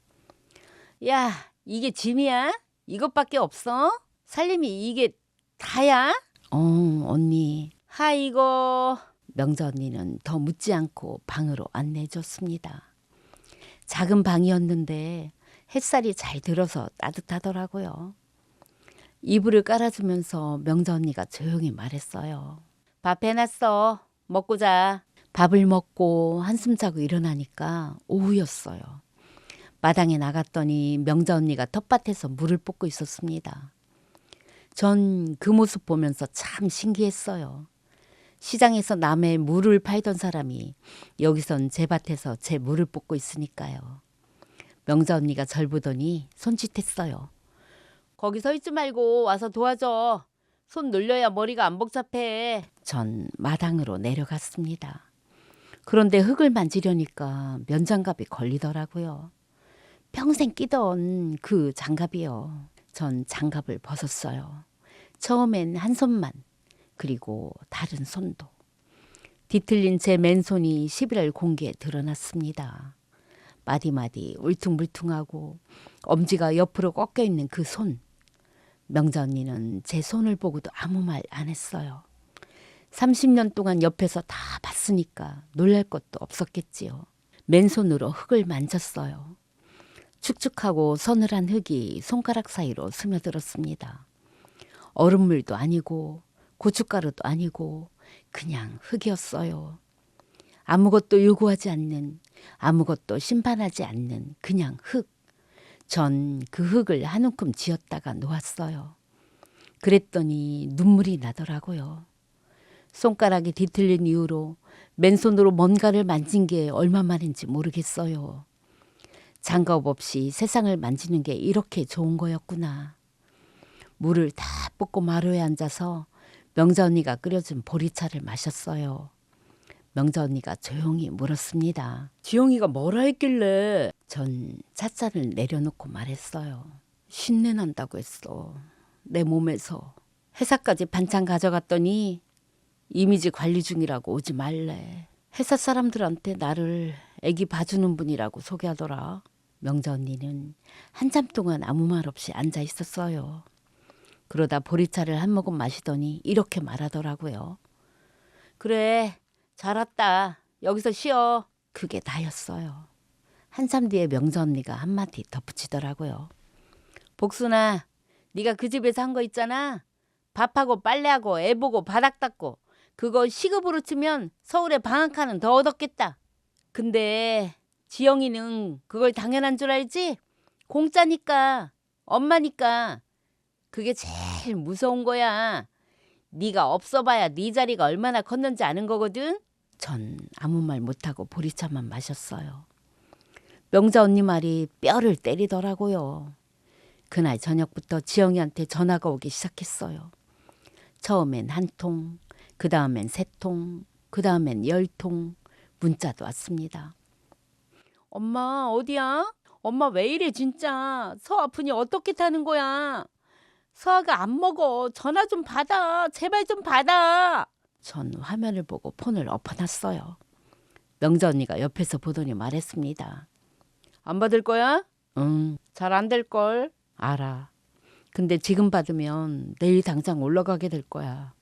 야, 이게 짐이야? 이것밖에 없어? 살림이 이게 다야? 언니. 아이고. 명자 언니는 더 묻지 않고 방으로 안내해줬습니다. 작은 방이었는데 햇살이 잘 들어서 따뜻하더라고요. 이불을 깔아주면서 명자 언니가 조용히 말했어요. 밥 해놨어. 먹고 자. 밥을 먹고 한숨 자고 일어나니까 오후였어요. 마당에 나갔더니 명자 언니가 텃밭에서 물을 뽑고 있었습니다. 전 그 모습 보면서 참 신기했어요. 시장에서 남의 물을 팔던 사람이 여기선 제 밭에서 제 물을 뽑고 있으니까요. 명자 언니가 절 보더니 손짓했어요. 거기 서 있지 말고 와서 도와줘. 손 놀려야 머리가 안 복잡해. 전 마당으로 내려갔습니다. 그런데 흙을 만지려니까 면장갑이 걸리더라고요. 평생 끼던 그 장갑이요. 전 장갑을 벗었어요. 처음엔 한 손만, 그리고 다른 손도. 뒤틀린 제 맨손이 11월 공기에 드러났습니다. 마디마디 울퉁불퉁하고 엄지가 옆으로 꺾여 있는 그 손. 명자 언니는 제 손을 보고도 아무 말 안 했어요. 30년 동안 옆에서 다 봤으니까 놀랄 것도 없었겠지요. 맨손으로 흙을 만졌어요. 축축하고 서늘한 흙이 손가락 사이로 스며들었습니다. 얼음물도 아니고 고춧가루도 아니고 그냥 흙이었어요. 아무것도 요구하지 않는, 아무것도 심판하지 않는 그냥 흙. 전 그 흙을 한 움큼 쥐었다가 놓았어요. 그랬더니 눈물이 나더라고요. 손가락이 뒤틀린 이후로 맨손으로 뭔가를 만진 게 얼마만인지 모르겠어요. 장갑 없이 세상을 만지는 게 이렇게 좋은 거였구나. 물을 다 붓고 마루에 앉아서 명자 언니가 끓여준 보리차를 마셨어요. 명자 언니가 조용히 물었습니다. 지영이가 뭐라 했길래? 전 찻잔을 내려놓고 말했어요. 신내 난다고 했어. 내 몸에서. 회사까지 반찬 가져갔더니 이미지 관리 중이라고 오지 말래. 회사 사람들한테 나를 애기 봐주는 분이라고 소개하더라. 명자 언니는 한참 동안 아무 말 없이 앉아 있었어요. 그러다 보리차를 한 모금 마시더니 이렇게 말하더라고요. 그래, 잘 왔다. 여기서 쉬어. 그게 다였어요. 한참 뒤에 명자 언니가 한마디 덧붙이더라고요. 복순아, 네가 그 집에서 한 거 있잖아. 밥하고 빨래하고 애 보고 바닥 닦고 그거 시급으로 치면 서울에 방 한 칸은 더 얻었겠다. 근데 지영이는 그걸 당연한 줄 알지? 공짜니까, 엄마니까. 그게 제일 무서운 거야. 네가 없어봐야 네 자리가 얼마나 컸는지 아는 거거든. 전 아무 말 못하고 보리차만 마셨어요. 명자 언니 말이 뼈를 때리더라고요. 그날 저녁부터 지영이한테 전화가 오기 시작했어요. 처음엔 1통, 그 다음엔 3통, 그 다음엔 10통 문자도 왔습니다. 엄마 어디야? 엄마 왜 이래 진짜. 서 아프니 어떻게 타는 거야? 서아가 안 먹어. 전화 좀 받아. 제발 좀 받아. 전 화면을 보고 폰을 엎어놨어요. 명자 언니가 옆에서 보더니 말했습니다. 안 받을 거야? 응. 잘 안 될걸. 알아. 근데 지금 받으면 내일 당장 올라가게 될 거야.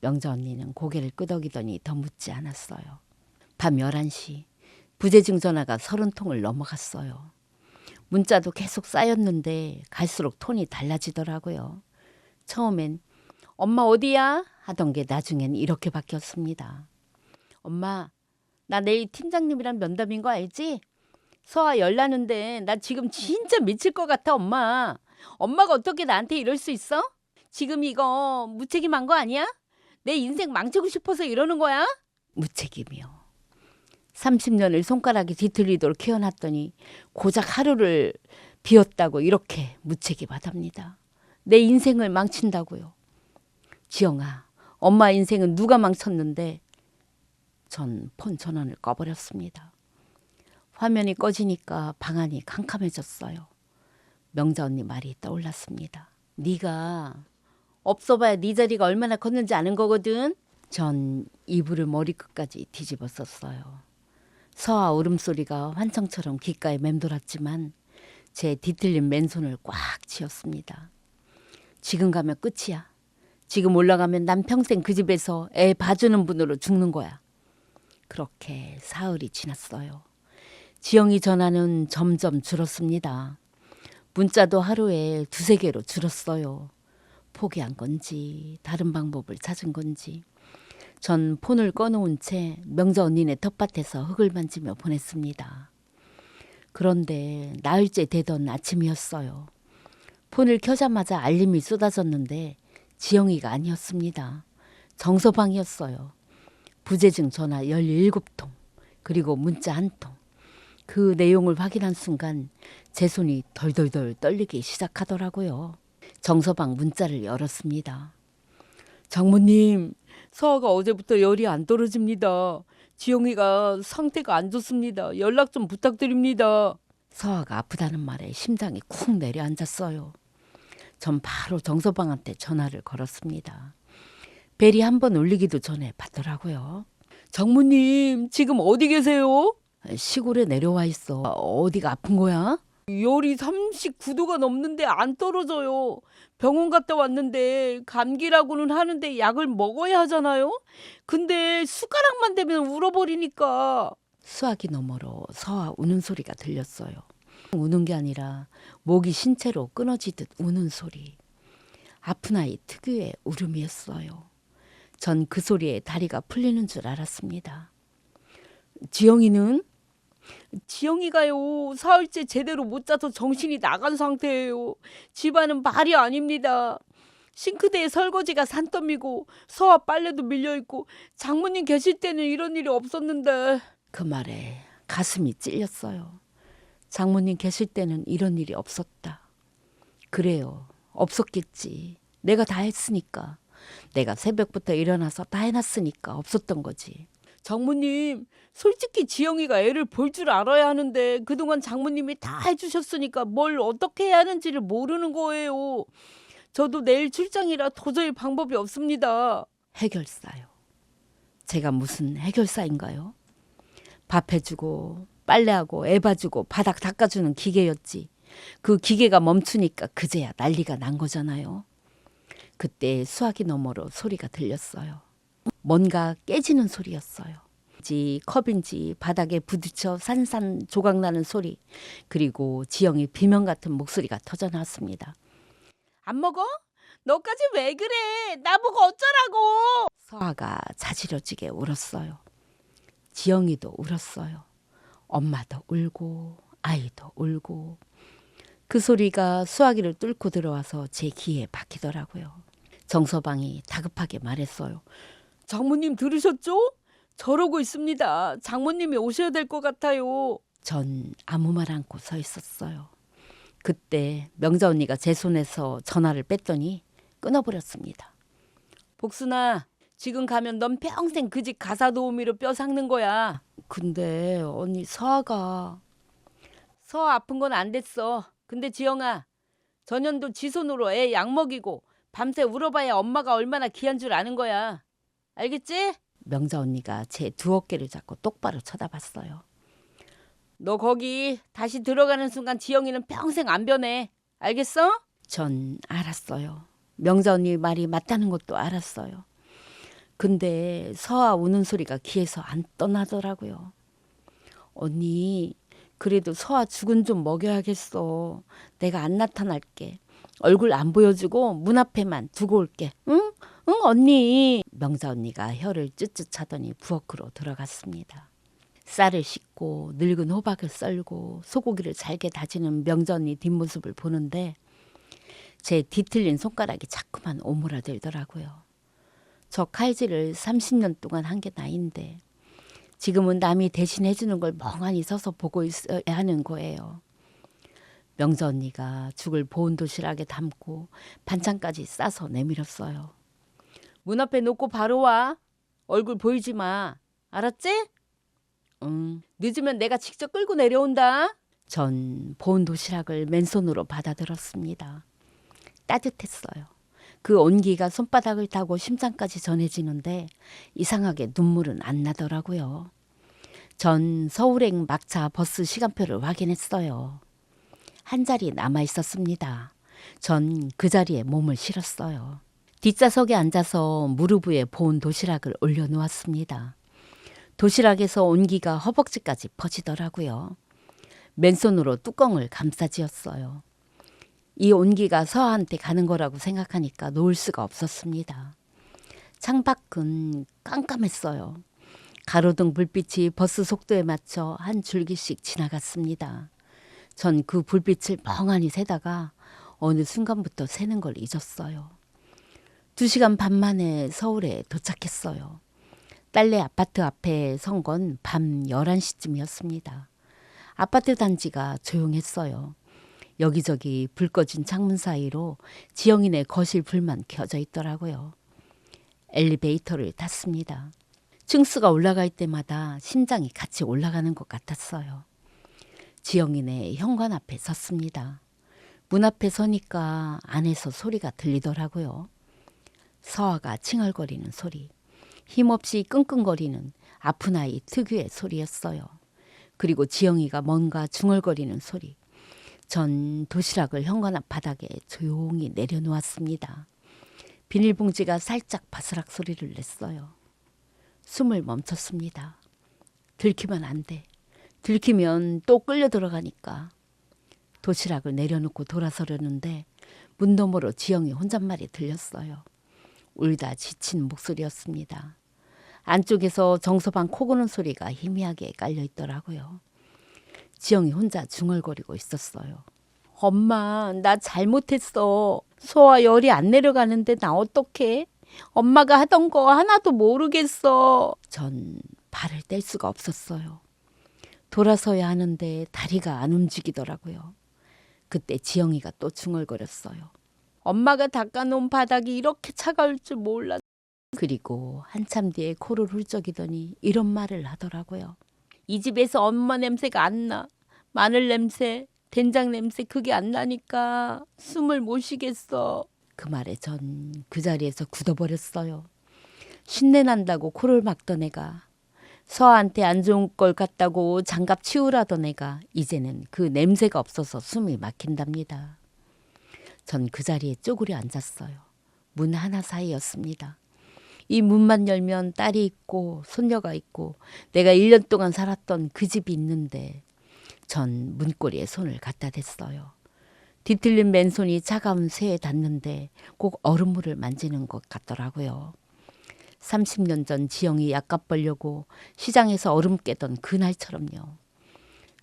명자 언니는 고개를 끄덕이더니 더 묻지 않았어요. 밤 11시 부재중 전화가 30통을 넘어갔어요. 문자도 계속 쌓였는데 갈수록 톤이 달라지더라고요. 처음엔 엄마 어디야? 하던 게 나중엔 이렇게 바뀌었습니다. 엄마, 나 내일 팀장님이랑 면담인 거 알지? 서아 열나는데 나 지금 진짜 미칠 것 같아, 엄마. 엄마가 어떻게 나한테 이럴 수 있어? 지금 이거 무책임한 거 아니야? 내 인생 망치고 싶어서 이러는 거야? 무책임이요. 30년을 손가락이 뒤틀리도록 키워놨더니 고작 하루를 비웠다고 이렇게 무책임하답니다. 내 인생을 망친다고요. 지영아, 엄마 인생은 누가 망쳤는데? 전 폰 전원을 꺼버렸습니다. 화면이 꺼지니까 방안이 캄캄해졌어요. 명자 언니 말이 떠올랐습니다. 네가 없어봐야 네 자리가 얼마나 컸는지 아는 거거든. 전 이불을 머리끝까지 뒤집어 썼어요. 서아 울음소리가 환청처럼 귓가에 맴돌았지만 제 뒤틀린 맨손을 꽉 쥐었습니다. 지금 가면 끝이야. 지금 올라가면 난 평생 그 집에서 애 봐주는 분으로 죽는 거야. 그렇게 사흘이 지났어요. 지영이 전화는 점점 줄었습니다. 문자도 하루에 2-3개로 줄었어요. 포기한 건지 다른 방법을 찾은 건지. 전 폰을 꺼놓은 채 명자 언니네 텃밭에서 흙을 만지며 보냈습니다. 그런데 나흘째 되던 아침이었어요. 폰을 켜자마자 알림이 쏟아졌는데 지영이가 아니었습니다. 정서방이었어요. 부재중 전화 17통, 그리고 문자 1통. 그 내용을 확인한 순간 제 손이 덜덜덜 떨리기 시작하더라고요. 정서방 문자를 열었습니다. 장모님, 서아가 어제부터 열이 안 떨어집니다. 지영이가 상태가 안 좋습니다. 연락 좀 부탁드립니다. 서아가 아프다는 말에 심장이 쿵 내려앉았어요. 전 바로 정서방한테 전화를 걸었습니다. 벨이 한 번 울리기도 전에 받더라고요. 장모님, 지금 어디 계세요? 시골에 내려와 있어. 어디가 아픈 거야? 열이 39도가 넘는데 안 떨어져요. 병원 갔다 왔는데 감기라고는 하는데 약을 먹어야 하잖아요. 근데 숟가락만 대면 울어버리니까. 수화기 너머로 서아 우는 소리가 들렸어요. 우는 게 아니라 목이 신체로 끊어지듯 우는 소리. 아픈 아이 특유의 울음이었어요. 전 그 소리에 다리가 풀리는 줄 알았습니다. 지영이는? 지영이가요, 사흘째 제대로 못 자서 정신이 나간 상태예요. 집안은 말이 아닙니다. 싱크대에 설거지가 산더미고 서화 빨래도 밀려있고 장모님 계실 때는 이런 일이 없었는데. 그 말에 가슴이 찔렸어요. 장모님 계실 때는 이런 일이 없었다. 그래요, 없었겠지. 내가 다 했으니까. 내가 새벽부터 일어나서 다 해놨으니까 없었던 거지. 장모님, 솔직히 지영이가 애를 볼 줄 알아야 하는데 그동안 장모님이 다 해주셨으니까 뭘 어떻게 해야 하는지를 모르는 거예요. 저도 내일 출장이라 도저히 방법이 없습니다. 해결사요. 제가 무슨 해결사인가요? 밥 해주고 빨래하고 애 봐주고 바닥 닦아주는 기계였지. 그 기계가 멈추니까 그제야 난리가 난 거잖아요. 그때 수화기 너머로 소리가 들렸어요. 뭔가 깨지는 소리였어요. 컵인지 바닥에 부딪혀 산산 조각나는 소리, 그리고 지영이 비명 같은 목소리가 터져나왔습니다. 안 먹어? 너까지 왜 그래? 나보고 어쩌라고? 서아가 자지러지게 울었어요. 지영이도 울었어요. 엄마도 울고 아이도 울고. 그 소리가 수화기를 뚫고 들어와서 제 귀에 박히더라고요. 정서방이 다급하게 말했어요. 장모님 들으셨죠? 저러고 있습니다. 장모님이 오셔야 될 것 같아요. 전 아무 말 않고 서 있었어요. 그때 명자 언니가 제 손에서 전화를 뺐더니 끊어버렸습니다. 복순아, 지금 가면 넌 평생 그 집 가사 도우미로 뼈 삭는 거야. 근데 언니 서아가. 서아 아픈 건 안 됐어. 근데 지영아, 전년도 지 손으로 애 약 먹이고 밤새 울어봐야 엄마가 얼마나 귀한 줄 아는 거야. 알겠지? 명자 언니가 제 두 어깨를 잡고 똑바로 쳐다봤어요. 너 거기 다시 들어가는 순간 지영이는 평생 안 변해. 알겠어? 전 알았어요. 명자 언니 말이 맞다는 것도 알았어요. 근데 서아 우는 소리가 귀에서 안 떠나더라고요. 언니, 그래도 서아 죽은 좀 먹여야겠어. 내가 안 나타날게. 얼굴 안 보여주고 문 앞에만 두고 올게. 응? 응 언니. 명자 언니가 혀를 쯧쯧 차더니 부엌으로 들어갔습니다. 쌀을 씻고 늙은 호박을 썰고 소고기를 잘게 다지는 명자 언니 뒷모습을 보는데 제 뒤틀린 손가락이 자꾸만 오므라들더라고요. 저 칼질을 30년 동안 한 게 나인데 지금은 남이 대신 해주는 걸 멍하니 서서 보고 있어야 하는 거예요. 명자 언니가 죽을 보온 도시락에 담고 반찬까지 싸서 내밀었어요. 문 앞에 놓고 바로 와. 얼굴 보이지 마. 알았지? 응. 늦으면 내가 직접 끌고 내려온다. 전 보온 도시락을 맨손으로 받아들었습니다. 따뜻했어요. 그 온기가 손바닥을 타고 심장까지 전해지는데 이상하게 눈물은 안 나더라고요. 전 서울행 막차 버스 시간표를 확인했어요. 한 자리 남아 있었습니다. 전 그 자리에 몸을 실었어요. 뒷좌석에 앉아서 무릎 위에 보온 도시락을 올려놓았습니다. 도시락에서 온기가 허벅지까지 퍼지더라고요. 맨손으로 뚜껑을 감싸지었어요. 이 온기가 서아한테 가는 거라고 생각하니까 놓을 수가 없었습니다. 창밖은 깜깜했어요. 가로등 불빛이 버스 속도에 맞춰 한 줄기씩 지나갔습니다. 전 그 불빛을 멍하니 세다가 어느 순간부터 새는 걸 잊었어요. 2시간 반 만에 서울에 도착했어요. 딸네 아파트 앞에 선 건 밤 11시쯤이었습니다. 아파트 단지가 조용했어요. 여기저기 불 꺼진 창문 사이로 지영이네 거실 불만 켜져 있더라고요. 엘리베이터를 탔습니다. 층수가 올라갈 때마다 심장이 같이 올라가는 것 같았어요. 지영이네 현관 앞에 섰습니다. 문 앞에 서니까 안에서 소리가 들리더라고요. 서아가 칭얼거리는 소리, 힘없이 끙끙거리는 아픈 아이 특유의 소리였어요. 그리고 지영이가 뭔가 중얼거리는 소리. 전 도시락을 현관 앞 바닥에 조용히 내려놓았습니다. 비닐봉지가 살짝 바스락 소리를 냈어요. 숨을 멈췄습니다. 들키면 안 돼. 들키면 또 끌려 들어가니까. 도시락을 내려놓고 돌아서려는데 문 너머로 지영이 혼잣말이 들렸어요. 울다 지친 목소리였습니다. 안쪽에서 정서방 코 고는 소리가 희미하게 깔려 있더라고요. 지영이 혼자 중얼거리고 있었어요. 엄마, 나 잘못했어. 소아 열이 안 내려가는데 나 어떡해? 엄마가 하던 거 하나도 모르겠어. 전 발을 뗄 수가 없었어요. 돌아서야 하는데 다리가 안 움직이더라고요. 그때 지영이가 또 중얼거렸어요. 엄마가 닦아놓은 바닥이 이렇게 차가울 줄 몰랐. 그리고 한참 뒤에 코를 훌쩍이더니 이런 말을 하더라고요. 이 집에서 엄마 냄새가 안 나. 마늘 냄새, 된장 냄새 그게 안 나니까 숨을 못 쉬겠어. 그 말에 전 그 자리에서 굳어버렸어요. 신내 난다고 코를 막던 애가, 서아한테 안 좋은 걸 같다고 장갑 치우라던 애가 이제는 그 냄새가 없어서 숨이 막힌답니다. 전 그 자리에 쪼그려 앉았어요. 문 하나 사이였습니다. 이 문만 열면 딸이 있고 손녀가 있고 내가 1년 동안 살았던 그 집이 있는데 전 문고리에 손을 갖다 댔어요. 뒤틀린 맨손이 차가운 쇠에 닿는데 꼭 얼음물을 만지는 것 같더라고요. 30년 전 지영이 약값 벌려고 시장에서 얼음 깨던 그날처럼요.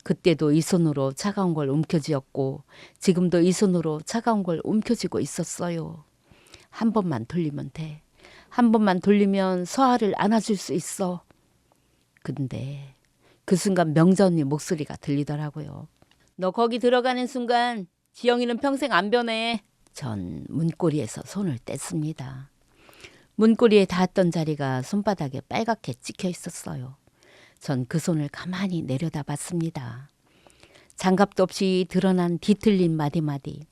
그때도 이 손으로 차가운 걸 움켜쥐었고 지금도 이 손으로 차가운 걸 움켜쥐고 있었어요. 한 번만 돌리면 돼. 한 번만 돌리면 서아를 안아줄 수 있어. 근데 그 순간 명자 언니 목소리가 들리더라고요. 너 거기 들어가는 순간 지영이는 평생 안 변해. 전 문고리에서 손을 뗐습니다. 문고리에 닿았던 자리가 손바닥에 빨갛게 찍혀 있었어요. 전 그 손을 가만히 내려다봤습니다. 장갑도 없이 드러난 뒤틀린 마디마디.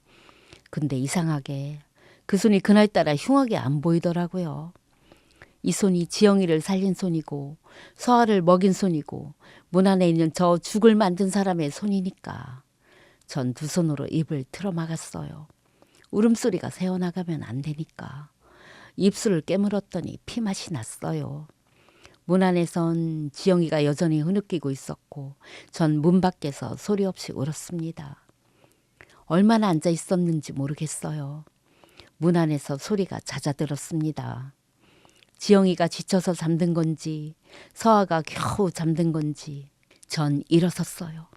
근데 이상하게 그 손이 그날따라 흉하게 안 보이더라고요. 이 손이 지영이를 살린 손이고 서아를 먹인 손이고 문 안에 있는 저 죽을 만든 사람의 손이니까 전 두 손으로 입을 틀어막았어요. 울음소리가 새어나가면 안 되니까. 입술을 깨물었더니 피맛이 났어요. 문 안에선 지영이가 여전히 흐느끼고 있었고 전 문 밖에서 소리 없이 울었습니다. 얼마나 앉아 있었는지 모르겠어요. 문 안에서 소리가 잦아들었습니다. 지영이가 지쳐서 잠든 건지 서아가 겨우 잠든 건지 전 일어섰어요.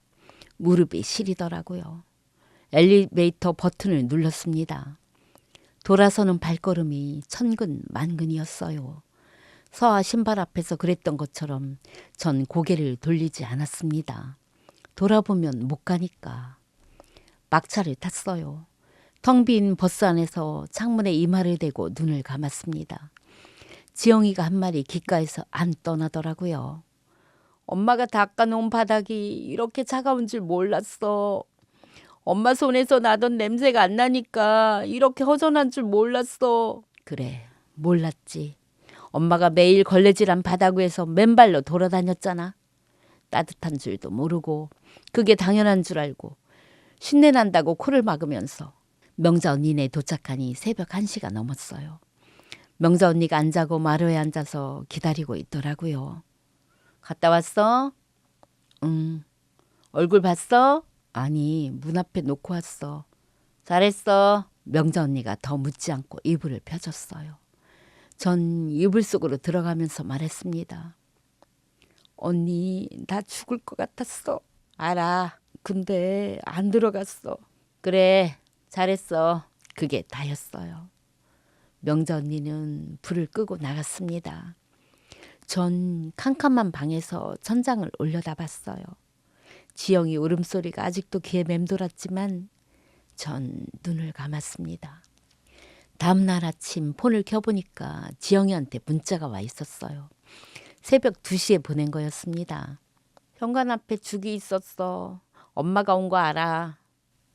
무릎이 시리더라고요. 엘리베이터 버튼을 눌렀습니다. 돌아서는 발걸음이 천근만근이었어요. 서아 신발 앞에서 그랬던 것처럼 전 고개를 돌리지 않았습니다. 돌아보면 못 가니까. 막차를 탔어요. 텅 빈 버스 안에서 창문에 이마를 대고 눈을 감았습니다. 지영이가 한 마리 귓가에서 안 떠나더라고요. 엄마가 닦아놓은 바닥이 이렇게 차가운 줄 몰랐어. 엄마 손에서 나던 냄새가 안 나니까 이렇게 허전한 줄 몰랐어. 그래, 몰랐지. 엄마가 매일 걸레질한 바닥 위에서 맨발로 돌아다녔잖아. 따뜻한 줄도 모르고 그게 당연한 줄 알고 쉰내 난다고 코를 막으면서. 명자 언니네 도착하니 새벽 1시가 넘었어요. 명자 언니가 안 자고 마루에 앉아서 기다리고 있더라고요. 갔다 왔어? 응. 얼굴 봤어? 아니, 문 앞에 놓고 왔어. 잘했어. 명자 언니가 더 묻지 않고 이불을 펴줬어요. 전 이불 속으로 들어가면서 말했습니다. 언니, 나 죽을 것 같았어. 알아. 근데 안 들어갔어. 그래, 잘했어. 그게 다였어요. 명자 언니는 불을 끄고 나갔습니다. 전 캄캄한 방에서 천장을 올려다봤어요. 지영이 울음소리가 아직도 귀에 맴돌았지만 전 눈을 감았습니다. 다음날 아침 폰을 켜보니까 지영이한테 문자가 와 있었어요. 새벽 2시에 보낸 거였습니다. 현관 앞에 죽이 있었어. 엄마가 온 거 알아.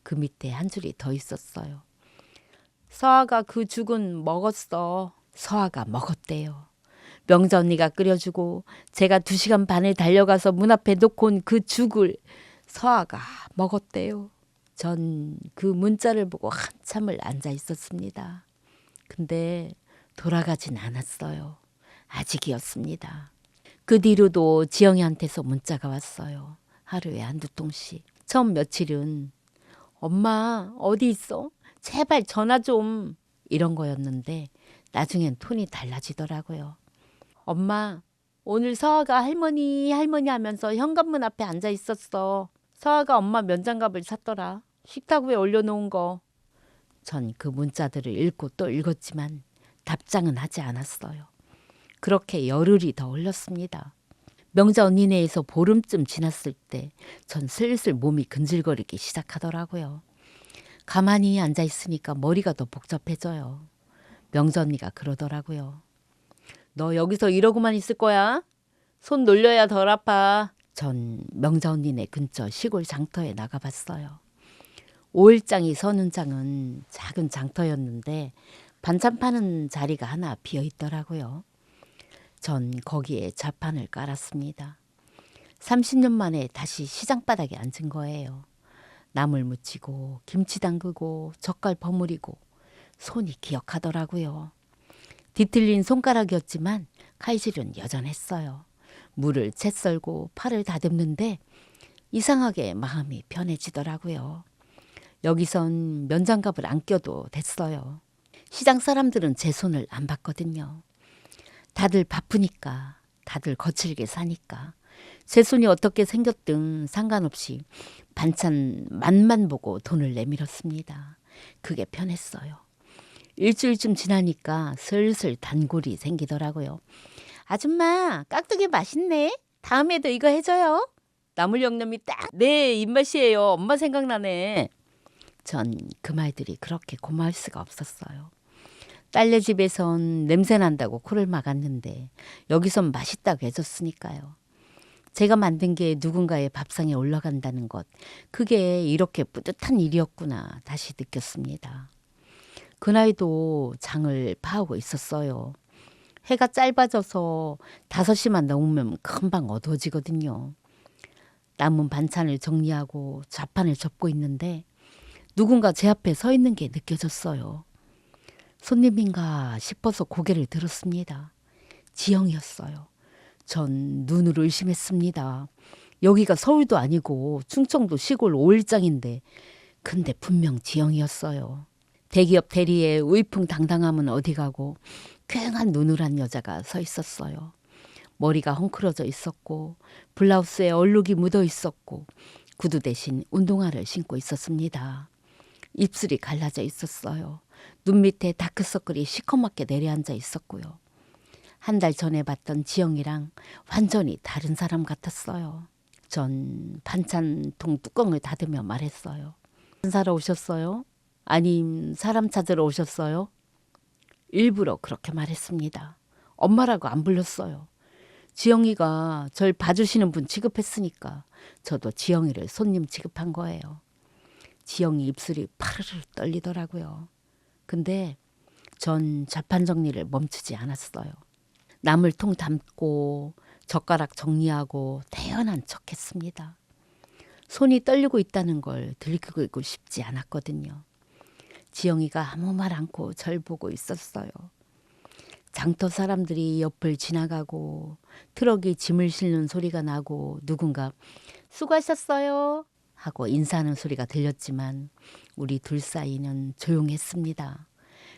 그 밑에 한 줄이 더 있었어요. 서아가 그 죽은 먹었어. 서아가 먹었대요. 명자 언니가 끓여주고 제가 2시간 반을 달려가서 문 앞에 놓고 온 그 죽을 서아가 먹었대요. 전 그 문자를 보고 한참을 앉아 있었습니다. 근데 돌아가진 않았어요. 아직이었습니다. 그 뒤로도 지영이한테서 문자가 왔어요. 하루에 한두 통씩. 처음 며칠은 엄마 어디 있어? 제발 전화 좀. 이런 거였는데 나중엔 톤이 달라지더라고요. 엄마 오늘 서아가 할머니 하면서 현관문 앞에 앉아 있었어. 서아가 엄마 면장갑을 샀더라. 식탁 위에 올려놓은 거. 전 그 문자들을 읽고 또 읽었지만 답장은 하지 않았어요. 그렇게 열흘이 더 흘렀습니다. 명자 언니네에서 보름쯤 지났을 때 전 슬슬 몸이 근질거리기 시작하더라고요. 가만히 앉아 있으니까 머리가 더 복잡해져요. 명자 언니가 그러더라고요. 너 여기서 이러고만 있을 거야? 손 놀려야 덜 아파. 전 명자 언니네 근처 시골 장터에 나가봤어요. 5일장이 서는 장은 작은 장터였는데 반찬 파는 자리가 하나 비어 있더라고요. 전 거기에 자판을 깔았습니다. 30년 만에 다시 시장바닥에 앉은 거예요. 나물 무치고 김치 담그고 젓갈 버무리고 손이 기억하더라고요. 뒤틀린 손가락이었지만 칼질은 여전했어요. 물을 채 썰고 팔을 다듬는데 이상하게 마음이 편해지더라고요. 여기선 면장갑을 안 껴도 됐어요. 시장 사람들은 제 손을 안 봤거든요. 다들 바쁘니까, 다들 거칠게 사니까 제 손이 어떻게 생겼든 상관없이 반찬 맛만 보고 돈을 내밀었습니다. 그게 편했어요. 일주일쯤 지나니까 슬슬 단골이 생기더라고요. 아줌마 깍두기 맛있네. 다음에도 이거 해줘요. 나물 양념이 딱 내 입맛이에요. 엄마 생각나네. 전 그 말들이 그렇게 고마울 수가 없었어요. 딸네 집에선 냄새 난다고 코를 막았는데 여기선 맛있다고 해줬으니까요. 제가 만든 게 누군가의 밥상에 올라간다는 것, 그게 이렇게 뿌듯한 일이었구나 다시 느꼈습니다. 그 나이도 장을 파하고 있었어요. 해가 짧아져서 5시만 넘으면 금방 어두워지거든요. 남은 반찬을 정리하고 자판을 접고 있는데 누군가 제 앞에 서 있는 게 느껴졌어요. 손님인가 싶어서 고개를 들었습니다. 지영이었어요. 전 눈으로 의심했습니다. 여기가 서울도 아니고 충청도 시골 5일장인데 근데 분명 지영이었어요. 대기업 대리의 우이풍당당함은 어디 가고 퀭한 누누란 여자가 서 있었어요. 머리가 헝클어져 있었고 블라우스에 얼룩이 묻어 있었고 구두 대신 운동화를 신고 있었습니다. 입술이 갈라져 있었어요. 눈 밑에 다크서클이 시커멓게 내려앉아 있었고요. 한 달 전에 봤던 지영이랑 완전히 다른 사람 같았어요. 전 반찬통 뚜껑을 닫으며 말했어요. 사러 오셨어요? 아님 사람 찾으러 오셨어요? 일부러 그렇게 말했습니다. 엄마라고 안 불렀어요. 지영이가 절 봐주시는 분 취급했으니까 저도 지영이를 손님 취급한 거예요. 지영이 입술이 파르르 떨리더라고요. 근데 전 자판 정리를 멈추지 않았어요. 나물 통 담고 젓가락 정리하고 태연한 척했습니다. 손이 떨리고 있다는 걸 들키고 싶지 않았거든요. 지영이가 아무 말 않고 절 보고 있었어요. 장터 사람들이 옆을 지나가고 트럭이 짐을 싣는 소리가 나고 누군가 수고하셨어요 하고 인사하는 소리가 들렸지만 우리 둘 사이는 조용했습니다.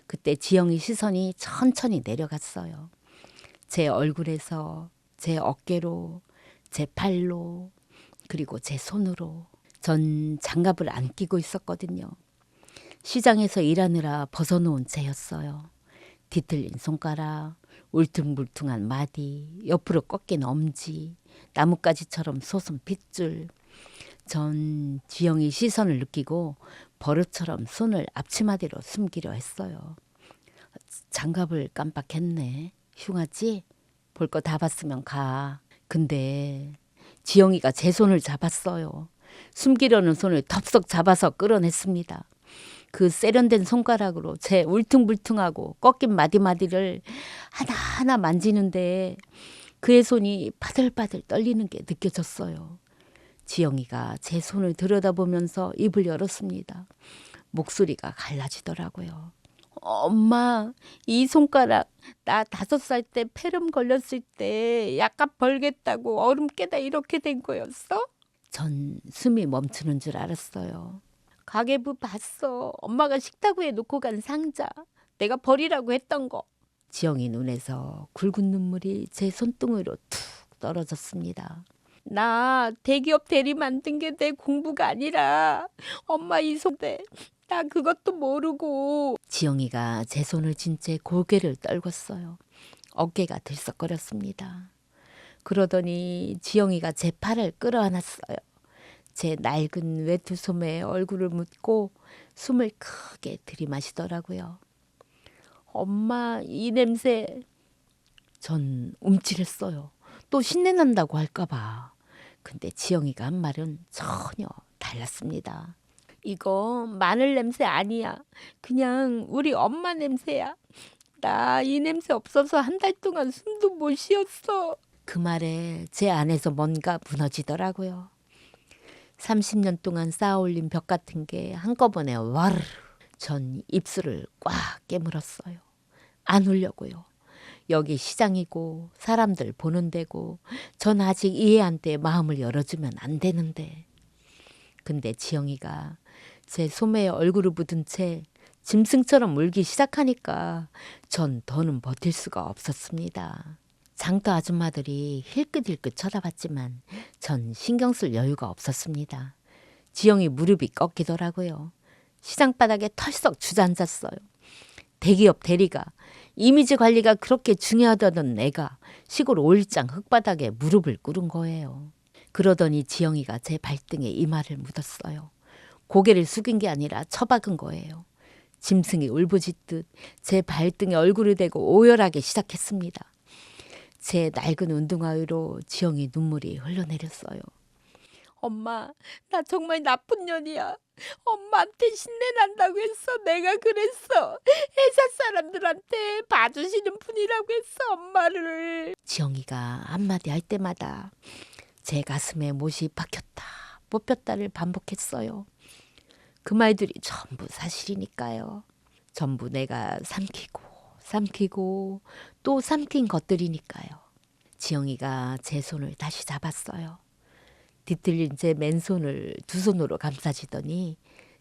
그때 지영이 시선이 천천히 내려갔어요. 제 얼굴에서 제 어깨로 제 팔로 그리고 제 손으로. 전 장갑을 안 끼고 있었거든요. 시장에서 일하느라 벗어놓은 채였어요. 뒤틀린 손가락, 울퉁불퉁한 마디, 옆으로 꺾인 엄지, 나뭇가지처럼 솟은 핏줄. 전 지영이 시선을 느끼고 버릇처럼 손을 앞치마디로 숨기려 했어요. 장갑을 깜빡했네. 흉하지? 볼 거 다 봤으면 가. 근데 지영이가 제 손을 잡았어요. 숨기려는 손을 덥석 잡아서 끌어냈습니다. 그 세련된 손가락으로 제 울퉁불퉁하고 꺾인 마디마디를 하나하나 만지는데 그의 손이 바들바들 떨리는 게 느껴졌어요. 지영이가 제 손을 들여다보면서 입을 열었습니다. 목소리가 갈라지더라고요. 엄마, 이 손가락 나 5살 때 폐렴 걸렸을 때 약간 벌겠다고 얼음 깨다 이렇게 된 거였어? 전 숨이 멈추는 줄 알았어요. 가계부 봤어. 엄마가 식탁 위에 놓고 간 상자. 내가 버리라고 했던 거. 지영이 눈에서 굵은 눈물이 제 손등으로 툭 떨어졌습니다. 나 대기업 대리 만든 게 내 공부가 아니라 엄마 이 손대. 나 그것도 모르고. 지영이가 제 손을 쥔 채 고개를 떨궜어요. 어깨가 들썩거렸습니다. 그러더니 지영이가 제 팔을 끌어안았어요. 제 낡은 외투소매에 얼굴을 묻고 숨을 크게 들이마시더라고요. 엄마, 이 냄새. 전 움찔했어요. 또 신내 난다고 할까 봐. 근데 지영이가 한 말은 전혀 달랐습니다. 이거 마늘 냄새 아니야. 그냥 우리 엄마 냄새야. 나 이 냄새 없어서 한 달 동안 숨도 못 쉬었어. 그 말에 제 안에서 뭔가 무너지더라고요. 30년 동안 쌓아올린 벽 같은 게 한꺼번에 와르르. 전 입술을 꽉 깨물었어요. 안 울려고요. 여기 시장이고 사람들 보는 데고 전 아직 이해한테 마음을 열어주면 안 되는데. 근데 지영이가 제 소매에 얼굴을 묻은 채 짐승처럼 울기 시작하니까 전 더는 버틸 수가 없었습니다. 장터 아줌마들이 힐끗힐끗 쳐다봤지만 전 신경 쓸 여유가 없었습니다. 지영이 무릎이 꺾이더라고요. 시장바닥에 털썩 주저앉았어요. 대기업 대리가 이미지 관리가 그렇게 중요하다던 내가 시골 5일장 흙바닥에 무릎을 꿇은 거예요. 그러더니 지영이가 제 발등에 이마를 묻었어요. 고개를 숙인 게 아니라 처박은 거예요. 짐승이 울부짖듯 제 발등에 얼굴을 대고 오열하기 시작했습니다. 제 낡은 운동화 위로 지영이 눈물이 흘러내렸어요. 엄마, 나 정말 나쁜 년이야. 엄마한테 신내 난다고 했어. 내가 그랬어. 회사 사람들한테 봐주시는 분이라고 했어. 엄마를. 지영이가 한마디 할 때마다 제 가슴에 못이 박혔다 뽑혔다를 반복했어요. 그 말들이 전부 사실이니까요. 전부 내가 삼키고 또 삼킨 것들이니까요. 지영이가 제 손을 다시 잡았어요. 뒤틀린 제 맨손을 두 손으로 감싸지더니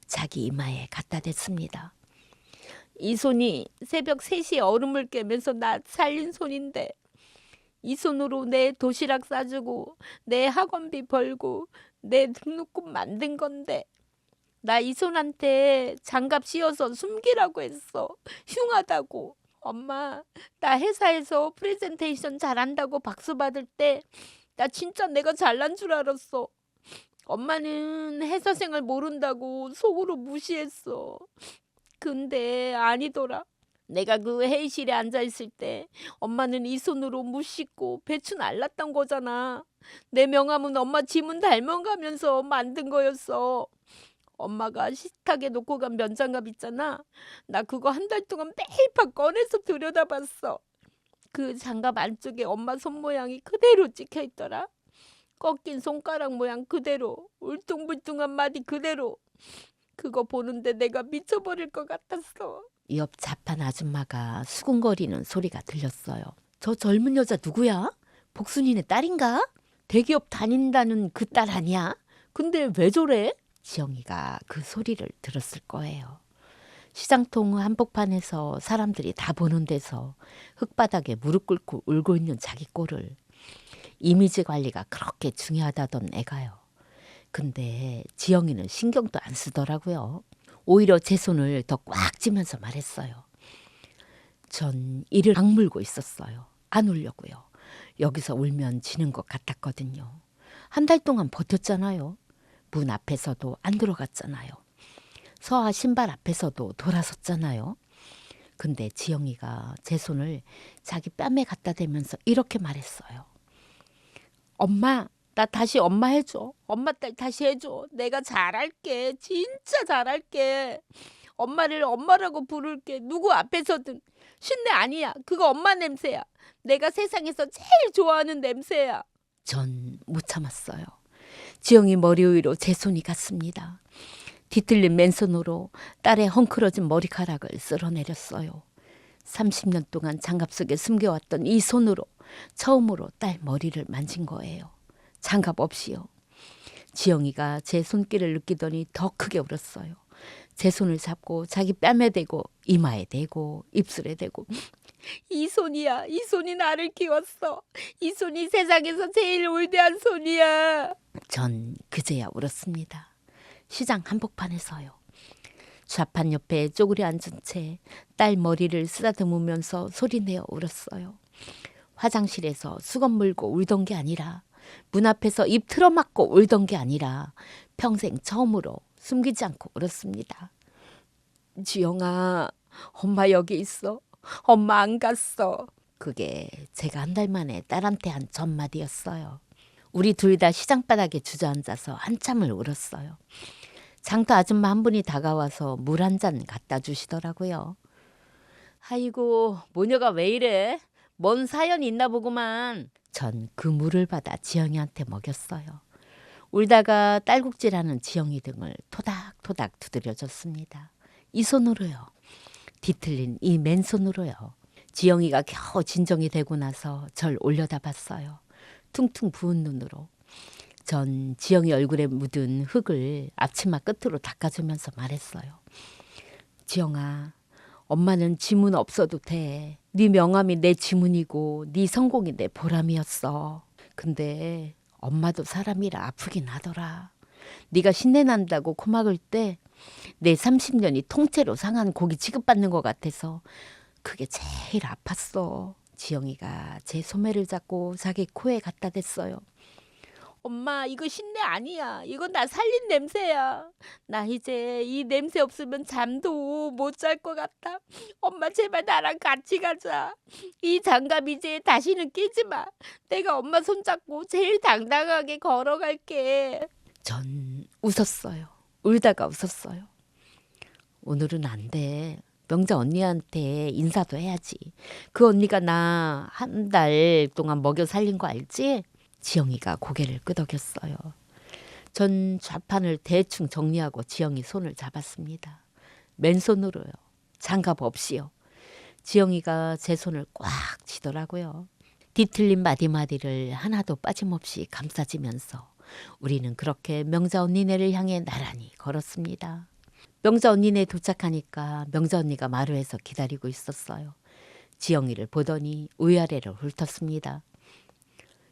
자기 이마에 갖다 댔습니다. 이 손이 새벽 3시에 얼음을 깨면서 나 살린 손인데 이 손으로 내 도시락 싸주고 내 학원비 벌고 내 등록금 만든 건데 나 이 손한테 장갑 씌워서 숨기라고 했어. 흉하다고. 엄마, 나 회사에서 프레젠테이션 잘한다고 박수 받을 때 나 진짜 내가 잘난 줄 알았어. 엄마는 회사 생활 모른다고 속으로 무시했어. 근데 아니더라. 내가 그 회의실에 앉아있을 때 엄마는 이 손으로 무 씻고 배추 날랐던 거잖아. 내 명함은 엄마 지문 닮아가면서 만든 거였어. 엄마가 식탁에 놓고 간 면장갑 있잖아. 나 그거 한 달 동안 매일 밤 꺼내서 들여다봤어. 그 장갑 안쪽에 엄마 손 모양이 그대로 찍혀 있더라. 꺾인 손가락 모양 그대로, 울퉁불퉁한 마디 그대로. 그거 보는데 내가 미쳐버릴 것 같았어. 옆 자판 아줌마가 수군거리는 소리가 들렸어요. 저 젊은 여자 누구야? 복순이네 딸인가? 대기업 다닌다는 그 딸 아니야? 근데 왜 저래? 지영이가 그 소리를 들었을 거예요. 시장통 한복판에서 사람들이 다 보는 데서 흙바닥에 무릎 꿇고 울고 있는 자기 꼴을 이미지 관리가 그렇게 중요하다던 애가요. 근데 지영이는 신경도 안 쓰더라고요. 오히려 제 손을 더 꽉 쥐면서 말했어요. 전 이를 악물고 있었어요. 안 울려고요. 여기서 울면 지는 것 같았거든요. 한 달 동안 버텼잖아요. 문 앞에서도 안 들어갔잖아요. 서아 신발 앞에서도 돌아섰잖아요. 근데 지영이가 제 손을 자기 뺨에 갖다 대면서 이렇게 말했어요. 엄마, 나 다시 엄마 해줘. 엄마 딸 다시 해줘. 내가 잘할게. 진짜 잘할게. 엄마를 엄마라고 부를게. 누구 앞에서든. 쉰내 아니야. 그거 엄마 냄새야. 내가 세상에서 제일 좋아하는 냄새야. 전 못 참았어요. 지영이 머리 위로 제 손이 갔습니다. 뒤틀린 맨손으로 딸의 헝클어진 머리카락을 쓸어내렸어요. 30년 동안 장갑 속에 숨겨왔던 이 손으로 처음으로 딸 머리를 만진 거예요. 장갑 없이요. 지영이가 제 손길을 느끼더니 더 크게 울었어요. 제 손을 잡고 자기 뺨에 대고 이마에 대고 입술에 대고 이 손이야. 이 손이 나를 키웠어. 이 손이 세상에서 제일 올드한 손이야. 전 그제야 울었습니다. 시장 한복판에서요. 좌판 옆에 쪼그려 앉은 채 딸 머리를 쓰다듬으면서 소리내어 울었어요. 화장실에서 수건 물고 울던 게 아니라 문 앞에서 입 틀어막고 울던 게 아니라 평생 처음으로 숨기지 않고 울었습니다. 지영아, 엄마 여기 있어. 엄마 안 갔어. 그게 제가 한 달 만에 딸한테 한 전마디였어요. 우리 둘 다 시장바닥에 주저앉아서 한참을 울었어요. 장터 아줌마 한 분이 다가와서 물 한 잔 갖다 주시더라고요. 아이고, 모녀가 왜 이래? 뭔 사연이 있나 보구만. 전 그 물을 받아 지영이한테 먹였어요. 울다가 딸꾹질하는 지영이 등을 토닥토닥 두드려줬습니다. 이 손으로요. 뒤틀린 이 맨손으로요. 지영이가 겨우 진정이 되고 나서 절 올려다봤어요. 퉁퉁 부은 눈으로. 전 지영이 얼굴에 묻은 흙을 앞치마 끝으로 닦아주면서 말했어요. 지영아, 엄마는 지문 없어도 돼. 네 명함이 내 지문이고 네 성공이 내 보람이었어. 근데 엄마도 사람이라 아프긴 하더라. 네가 신내난다고 코 막을 때 내 30년이 통째로 상한 고기 취급받는 것 같아서 그게 제일 아팠어. 지영이가 제 소매를 잡고 자기 코에 갖다 댔어요. 엄마, 이거 신내 아니야. 이건 나 살린 냄새야. 나 이제 이 냄새 없으면 잠도 못 잘 것 같아. 엄마 제발 나랑 같이 가자. 이 장갑 이제 다시는 끼지 마. 내가 엄마 손잡고 제일 당당하게 걸어갈게. 전 웃었어요. 울다가 웃었어요. 오늘은 안 돼. 명자 언니한테 인사도 해야지. 그 언니가 나 한 달 동안 먹여 살린 거 알지? 지영이가 고개를 끄덕였어요. 전 좌판을 대충 정리하고 지영이 손을 잡았습니다. 맨손으로요. 장갑 없이요. 지영이가 제 손을 꽉 쥐더라고요. 뒤틀린 마디마디를 하나도 빠짐없이 감싸지면서 우리는 그렇게 명자 언니네를 향해 나란히 걸었습니다. 명자 언니네 도착하니까 명자 언니가 마루에서 기다리고 있었어요. 지영이를 보더니 위아래로 훑었습니다.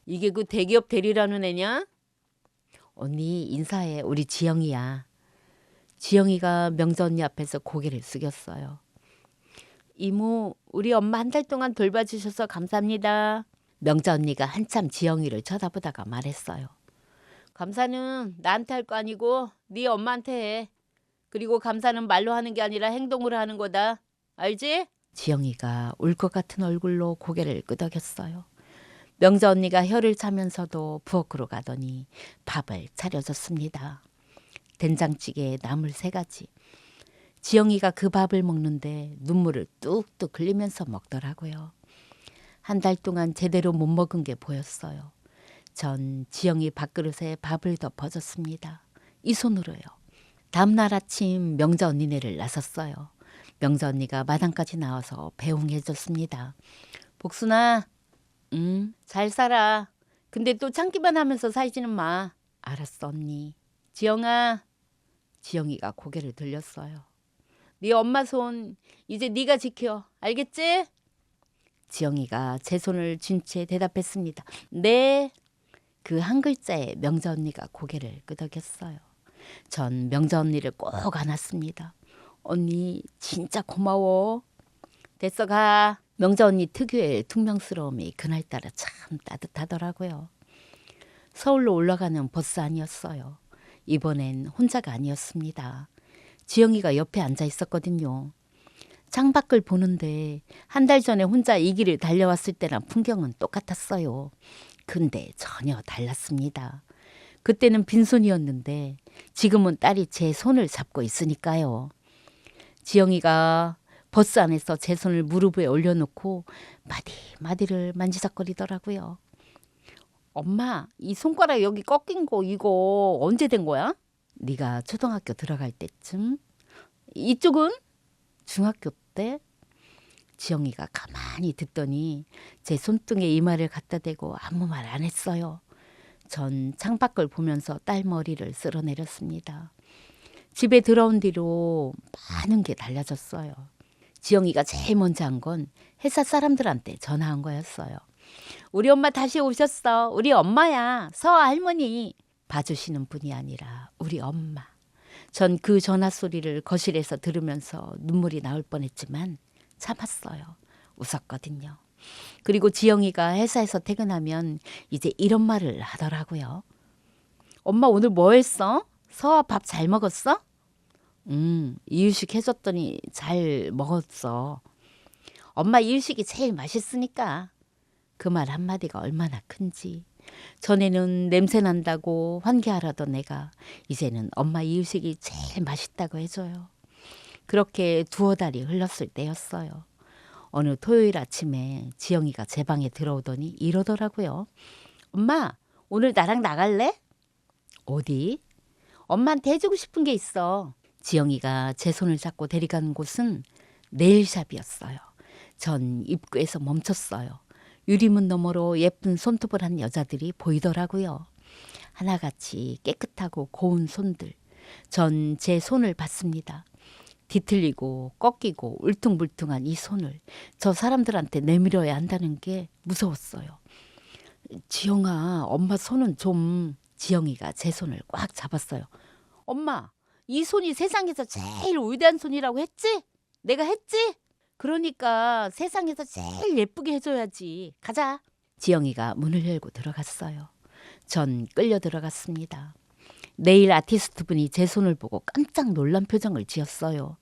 이게 그 대기업 대리라는 애냐? 언니 인사해. 우리 지영이야. 지영이가 명자 언니 앞에서 고개를 숙였어요. 이모, 우리 엄마 한 달 동안 돌봐주셔서 감사합니다. 명자 언니가 한참 지영이를 쳐다보다가 말했어요. 감사는 나한테 할 거 아니고 네 엄마한테 해. 그리고 감사는 말로 하는 게 아니라 행동으로 하는 거다. 알지? 지영이가 울 것 같은 얼굴로 고개를 끄덕였어요. 명자 언니가 혀를 차면서도 부엌으로 가더니 밥을 차려줬습니다. 된장찌개에 나물 3가지. 지영이가 그 밥을 먹는데 눈물을 뚝뚝 흘리면서 먹더라고요. 한 달 동안 제대로 못 먹은 게 보였어요. 전 지영이 밥그릇에 밥을 덮어줬습니다. 이 손으로요. 다음날 아침 명자 언니네를 나섰어요. 명자 언니가 마당까지 나와서 배웅해줬습니다. 복순아, 잘 살아. 근데 또 참기만 하면서 살지는 마. 알았어 언니. 지영아. 지영이가 고개를 들렸어요. 네 엄마 손 이제 네가 지켜. 알겠지? 지영이가 제 손을 쥔 채 대답했습니다. 네. 그 한 글자에 명자 언니가 고개를 끄덕였어요. 전 명자 언니를 꼭 안았습니다. 언니 진짜 고마워. 됐어 가. 명자 언니 특유의 퉁명스러움이 그날따라 참 따뜻하더라고요. 서울로 올라가는 버스 아니었어요. 이번엔 혼자가 아니었습니다. 지영이가 옆에 앉아 있었거든요. 창밖을 보는데 한 달 전에 혼자 이 길을 달려왔을 때랑 풍경은 똑같았어요. 근데 전혀 달랐습니다. 그때는 빈손이었는데 지금은 딸이 제 손을 잡고 있으니까요. 지영이가 버스 안에서 제 손을 무릎 위에 올려놓고 마디를 만지작거리더라고요. 엄마, 이 손가락 여기 꺾인 거 이거 언제 된 거야? 네가 초등학교 들어갈 때쯤? 이쪽은? 중학교 때? 지영이가 가만히 듣더니 제 손등에 이마를 갖다 대고 아무 말 안 했어요. 전 창밖을 보면서 딸 머리를 쓸어내렸습니다. 집에 들어온 뒤로 많은 게 달라졌어요. 지영이가 제일 먼저 한 건 회사 사람들한테 전화한 거였어요. 우리 엄마 다시 오셨어. 우리 엄마야. 서아 할머니. 봐주시는 분이 아니라 우리 엄마. 전 그 전화 소리를 거실에서 들으면서 눈물이 나올 뻔했지만 참았어요. 웃었거든요. 그리고 지영이가 회사에서 퇴근하면 이제 이런 말을 하더라고요. 엄마 오늘 뭐 했어? 서아 밥 잘 먹었어? 이유식 해줬더니 잘 먹었어. 엄마 이유식이 제일 맛있으니까. 그 말 한마디가 얼마나 큰지. 전에는 냄새 난다고 환기하라던 애가 이제는 엄마 이유식이 제일 맛있다고 해줘요. 그렇게 2달이 흘렀을 때였어요. 어느 토요일 아침에 지영이가 제 방에 들어오더니 이러더라고요. 엄마, 오늘 나랑 나갈래? 어디? 엄마한테 해주고 싶은 게 있어. 지영이가 제 손을 잡고 데려가는 곳은 네일샵이었어요. 전 입구에서 멈췄어요. 유리문 너머로 예쁜 손톱을 한 여자들이 보이더라고요. 하나같이 깨끗하고 고운 손들. 전 제 손을 봤습니다. 뒤틀리고 꺾이고 울퉁불퉁한 이 손을 저 사람들한테 내밀어야 한다는 게 무서웠어요. 지영아, 엄마 손은 좀. 지영이가 제 손을 꽉 잡았어요. 엄마, 이 손이 세상에서 제일 위대한 손이라고 했지? 내가 했지? 그러니까 세상에서 제일 예쁘게 해줘야지. 가자. 지영이가 문을 열고 들어갔어요. 전 끌려 들어갔습니다. 네일 아티스트 분이 제 손을 보고 깜짝 놀란 표정을 지었어요.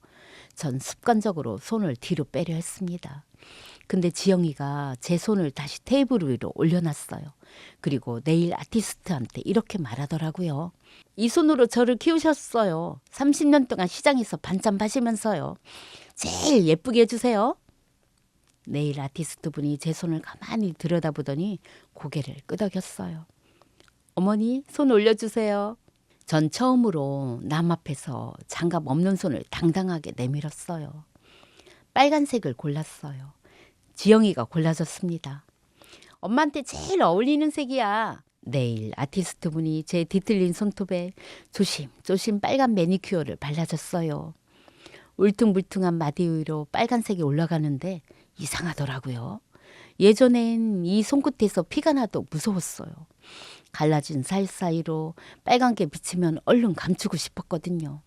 전 습관적으로 손을 뒤로 빼려 했습니다. 근데 지영이가 제 손을 다시 테이블 위로 올려놨어요. 그리고 네일 아티스트한테 이렇게 말하더라고요. 이 손으로 저를 키우셨어요. 30년 동안 시장에서 반찬 파시면서요. 제일 예쁘게 해주세요. 네일 아티스트 분이 제 손을 가만히 들여다보더니 고개를 끄덕였어요. 어머니, 손 올려주세요. 전 처음으로 남 앞에서 장갑 없는 손을 당당하게 내밀었어요. 빨간색을 골랐어요. 지영이가 골라줬습니다. 엄마한테 제일 어울리는 색이야. 내일 아티스트 분이 제 뒤틀린 손톱에 조심조심 빨간 매니큐어를 발라줬어요. 울퉁불퉁한 마디 위로 빨간색이 올라가는데 이상하더라고요. 예전엔 이 손끝에서 피가 나도 무서웠어요. 갈라진 살 사이로 빨간 게 비치면 얼른 감추고 싶었거든요.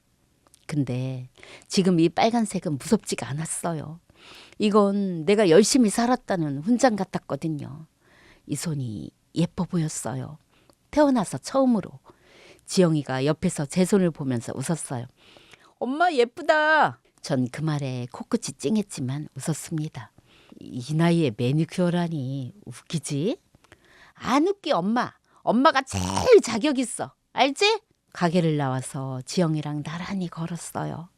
근데 지금 이 빨간색은 무섭지가 않았어요. 이건 내가 열심히 살았다는 훈장 같았거든요. 이 손이 예뻐 보였어요. 태어나서 처음으로. 지영이가 옆에서 제 손을 보면서 웃었어요. 엄마 예쁘다. 전 그 말에 코끝이 찡했지만 웃었습니다. 이 나이에 매니큐어라니 웃기지? 안 웃기 엄마. 엄마가 제일 자격 있어. 알지? 가게를 나와서 지영이랑 나란히 걸었어요.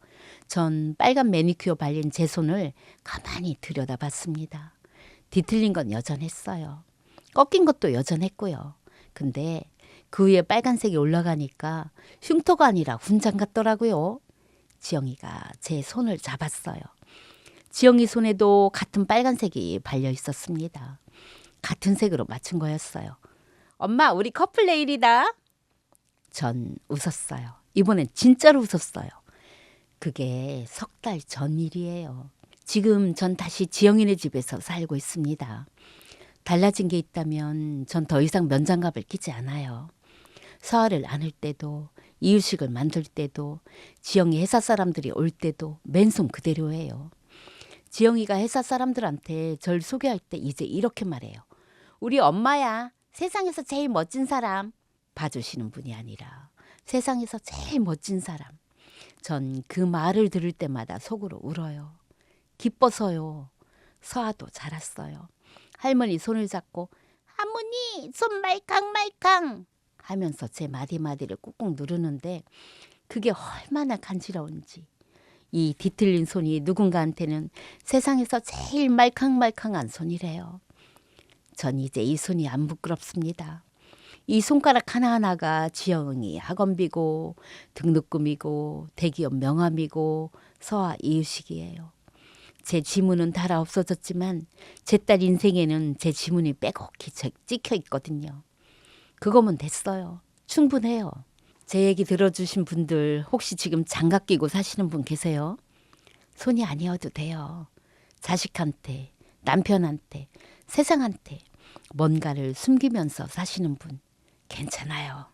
전 빨간 매니큐어 발린 제 손을 가만히 들여다봤습니다. 뒤틀린 건 여전했어요. 꺾인 것도 여전했고요. 근데 그 위에 빨간색이 올라가니까 흉터가 아니라 훈장 같더라고요. 지영이가 제 손을 잡았어요. 지영이 손에도 같은 빨간색이 발려 있었습니다. 같은 색으로 맞춘 거였어요. 엄마 우리 커플 네일이다. 전 웃었어요. 이번엔 진짜로 웃었어요. 그게 석 달 전 일이에요. 지금 전 다시 지영이네 집에서 살고 있습니다. 달라진 게 있다면 전 더 이상 면장갑을 끼지 않아요. 서화를 나눌 때도 이유식을 만들 때도 지영이 회사 사람들이 올 때도 맨손 그대로예요. 지영이가 회사 사람들한테 절 소개할 때 이제 이렇게 말해요. 우리 엄마야. 세상에서 제일 멋진 사람. 봐주시는 분이 아니라 세상에서 제일 멋진 사람. 전 그 말을 들을 때마다 속으로 울어요. 기뻐서요. 서아도 자랐어요. 할머니 손을 잡고 할머니 손 말캉말캉 하면서 제 마디마디를 꾹꾹 누르는데 그게 얼마나 간지러운지. 이 뒤틀린 손이 누군가한테는 세상에서 제일 말캉말캉한 손이래요. 전 이제 이 손이 안 부끄럽습니다. 이 손가락 하나하나가 지영이 학원비고 등록금이고 대기업 명함이고 서아 이유식이에요. 제 지문은 달아 없어졌지만 제 딸 인생에는 제 지문이 빼곡히 찍혀 있거든요. 그거면 됐어요. 충분해요. 제 얘기 들어주신 분들 혹시 지금 장갑 끼고 사시는 분 계세요? 손이 아니어도 돼요. 자식한테, 남편한테, 세상한테 뭔가를 숨기면서 사시는 분 괜찮아요.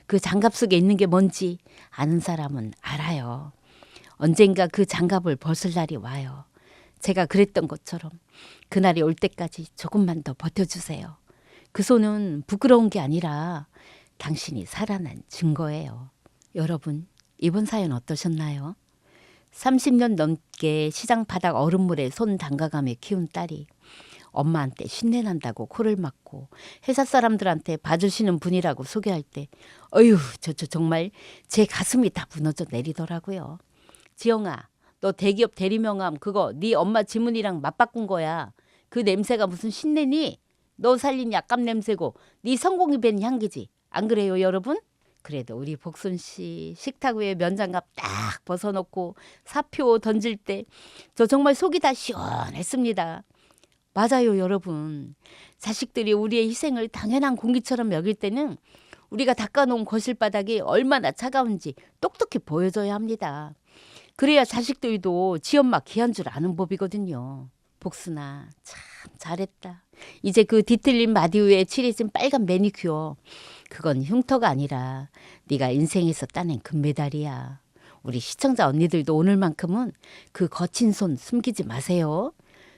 그 장갑 속에 있는 게 뭔지 아는 사람은 알아요. 언젠가 그 장갑을 벗을 날이 와요. 제가 그랬던 것처럼 그날이 올 때까지 조금만 더 버텨주세요. 그 손은 부끄러운 게 아니라 당신이 살아난 증거예요. 여러분, 이번 사연 어떠셨나요? 30년 넘게 시장 바닥 얼음물에 손 담가가며 키운 딸이 엄마한테 신내난다고 코를 막고 회사 사람들한테 봐주시는 분이라고 소개할 때 어휴 저 정말 제 가슴이 다 무너져 내리더라고요. 지영아, 너 대기업 대리명함 그거 네 엄마 지문이랑 맞바꾼 거야. 그 냄새가 무슨 신내니? 너 살린 약감 냄새고 네 성공이 밴 향기지. 안 그래요 여러분? 그래도 우리 복순 씨 식탁 위에 면장갑 딱 벗어놓고 사표 던질 때 저 정말 속이 다 시원했습니다. 맞아요 여러분. 자식들이 우리의 희생을 당연한 공기처럼 여길 때는 우리가 닦아놓은 거실 바닥이 얼마나 차가운지 똑똑히 보여줘야 합니다. 그래야 자식들도 지엄마 귀한 줄 아는 법이거든요. 복순아 참 잘했다. 이제 그 뒤틀린 마디 위에 칠해진 빨간 매니큐어 그건 흉터가 아니라 네가 인생에서 따낸 금메달이야. 우리 시청자 언니들도 오늘만큼은 그 거친 손 숨기지 마세요.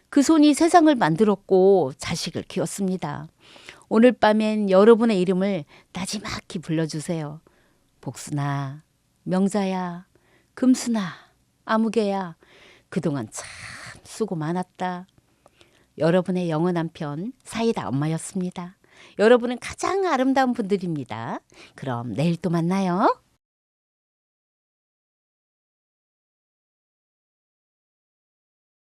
그 손이 세상을 만들었고 자식을 키웠습니다. 오늘 밤엔 여러분의 이름을 나지막히 불러주세요. 복순아, 명자야, 금순아, 아무개야. 그동안 참 수고 많았다. 여러분의 영원한 편 사이다 엄마였습니다. 여러분은 가장 아름다운 분들입니다. 그럼 내일 또 만나요.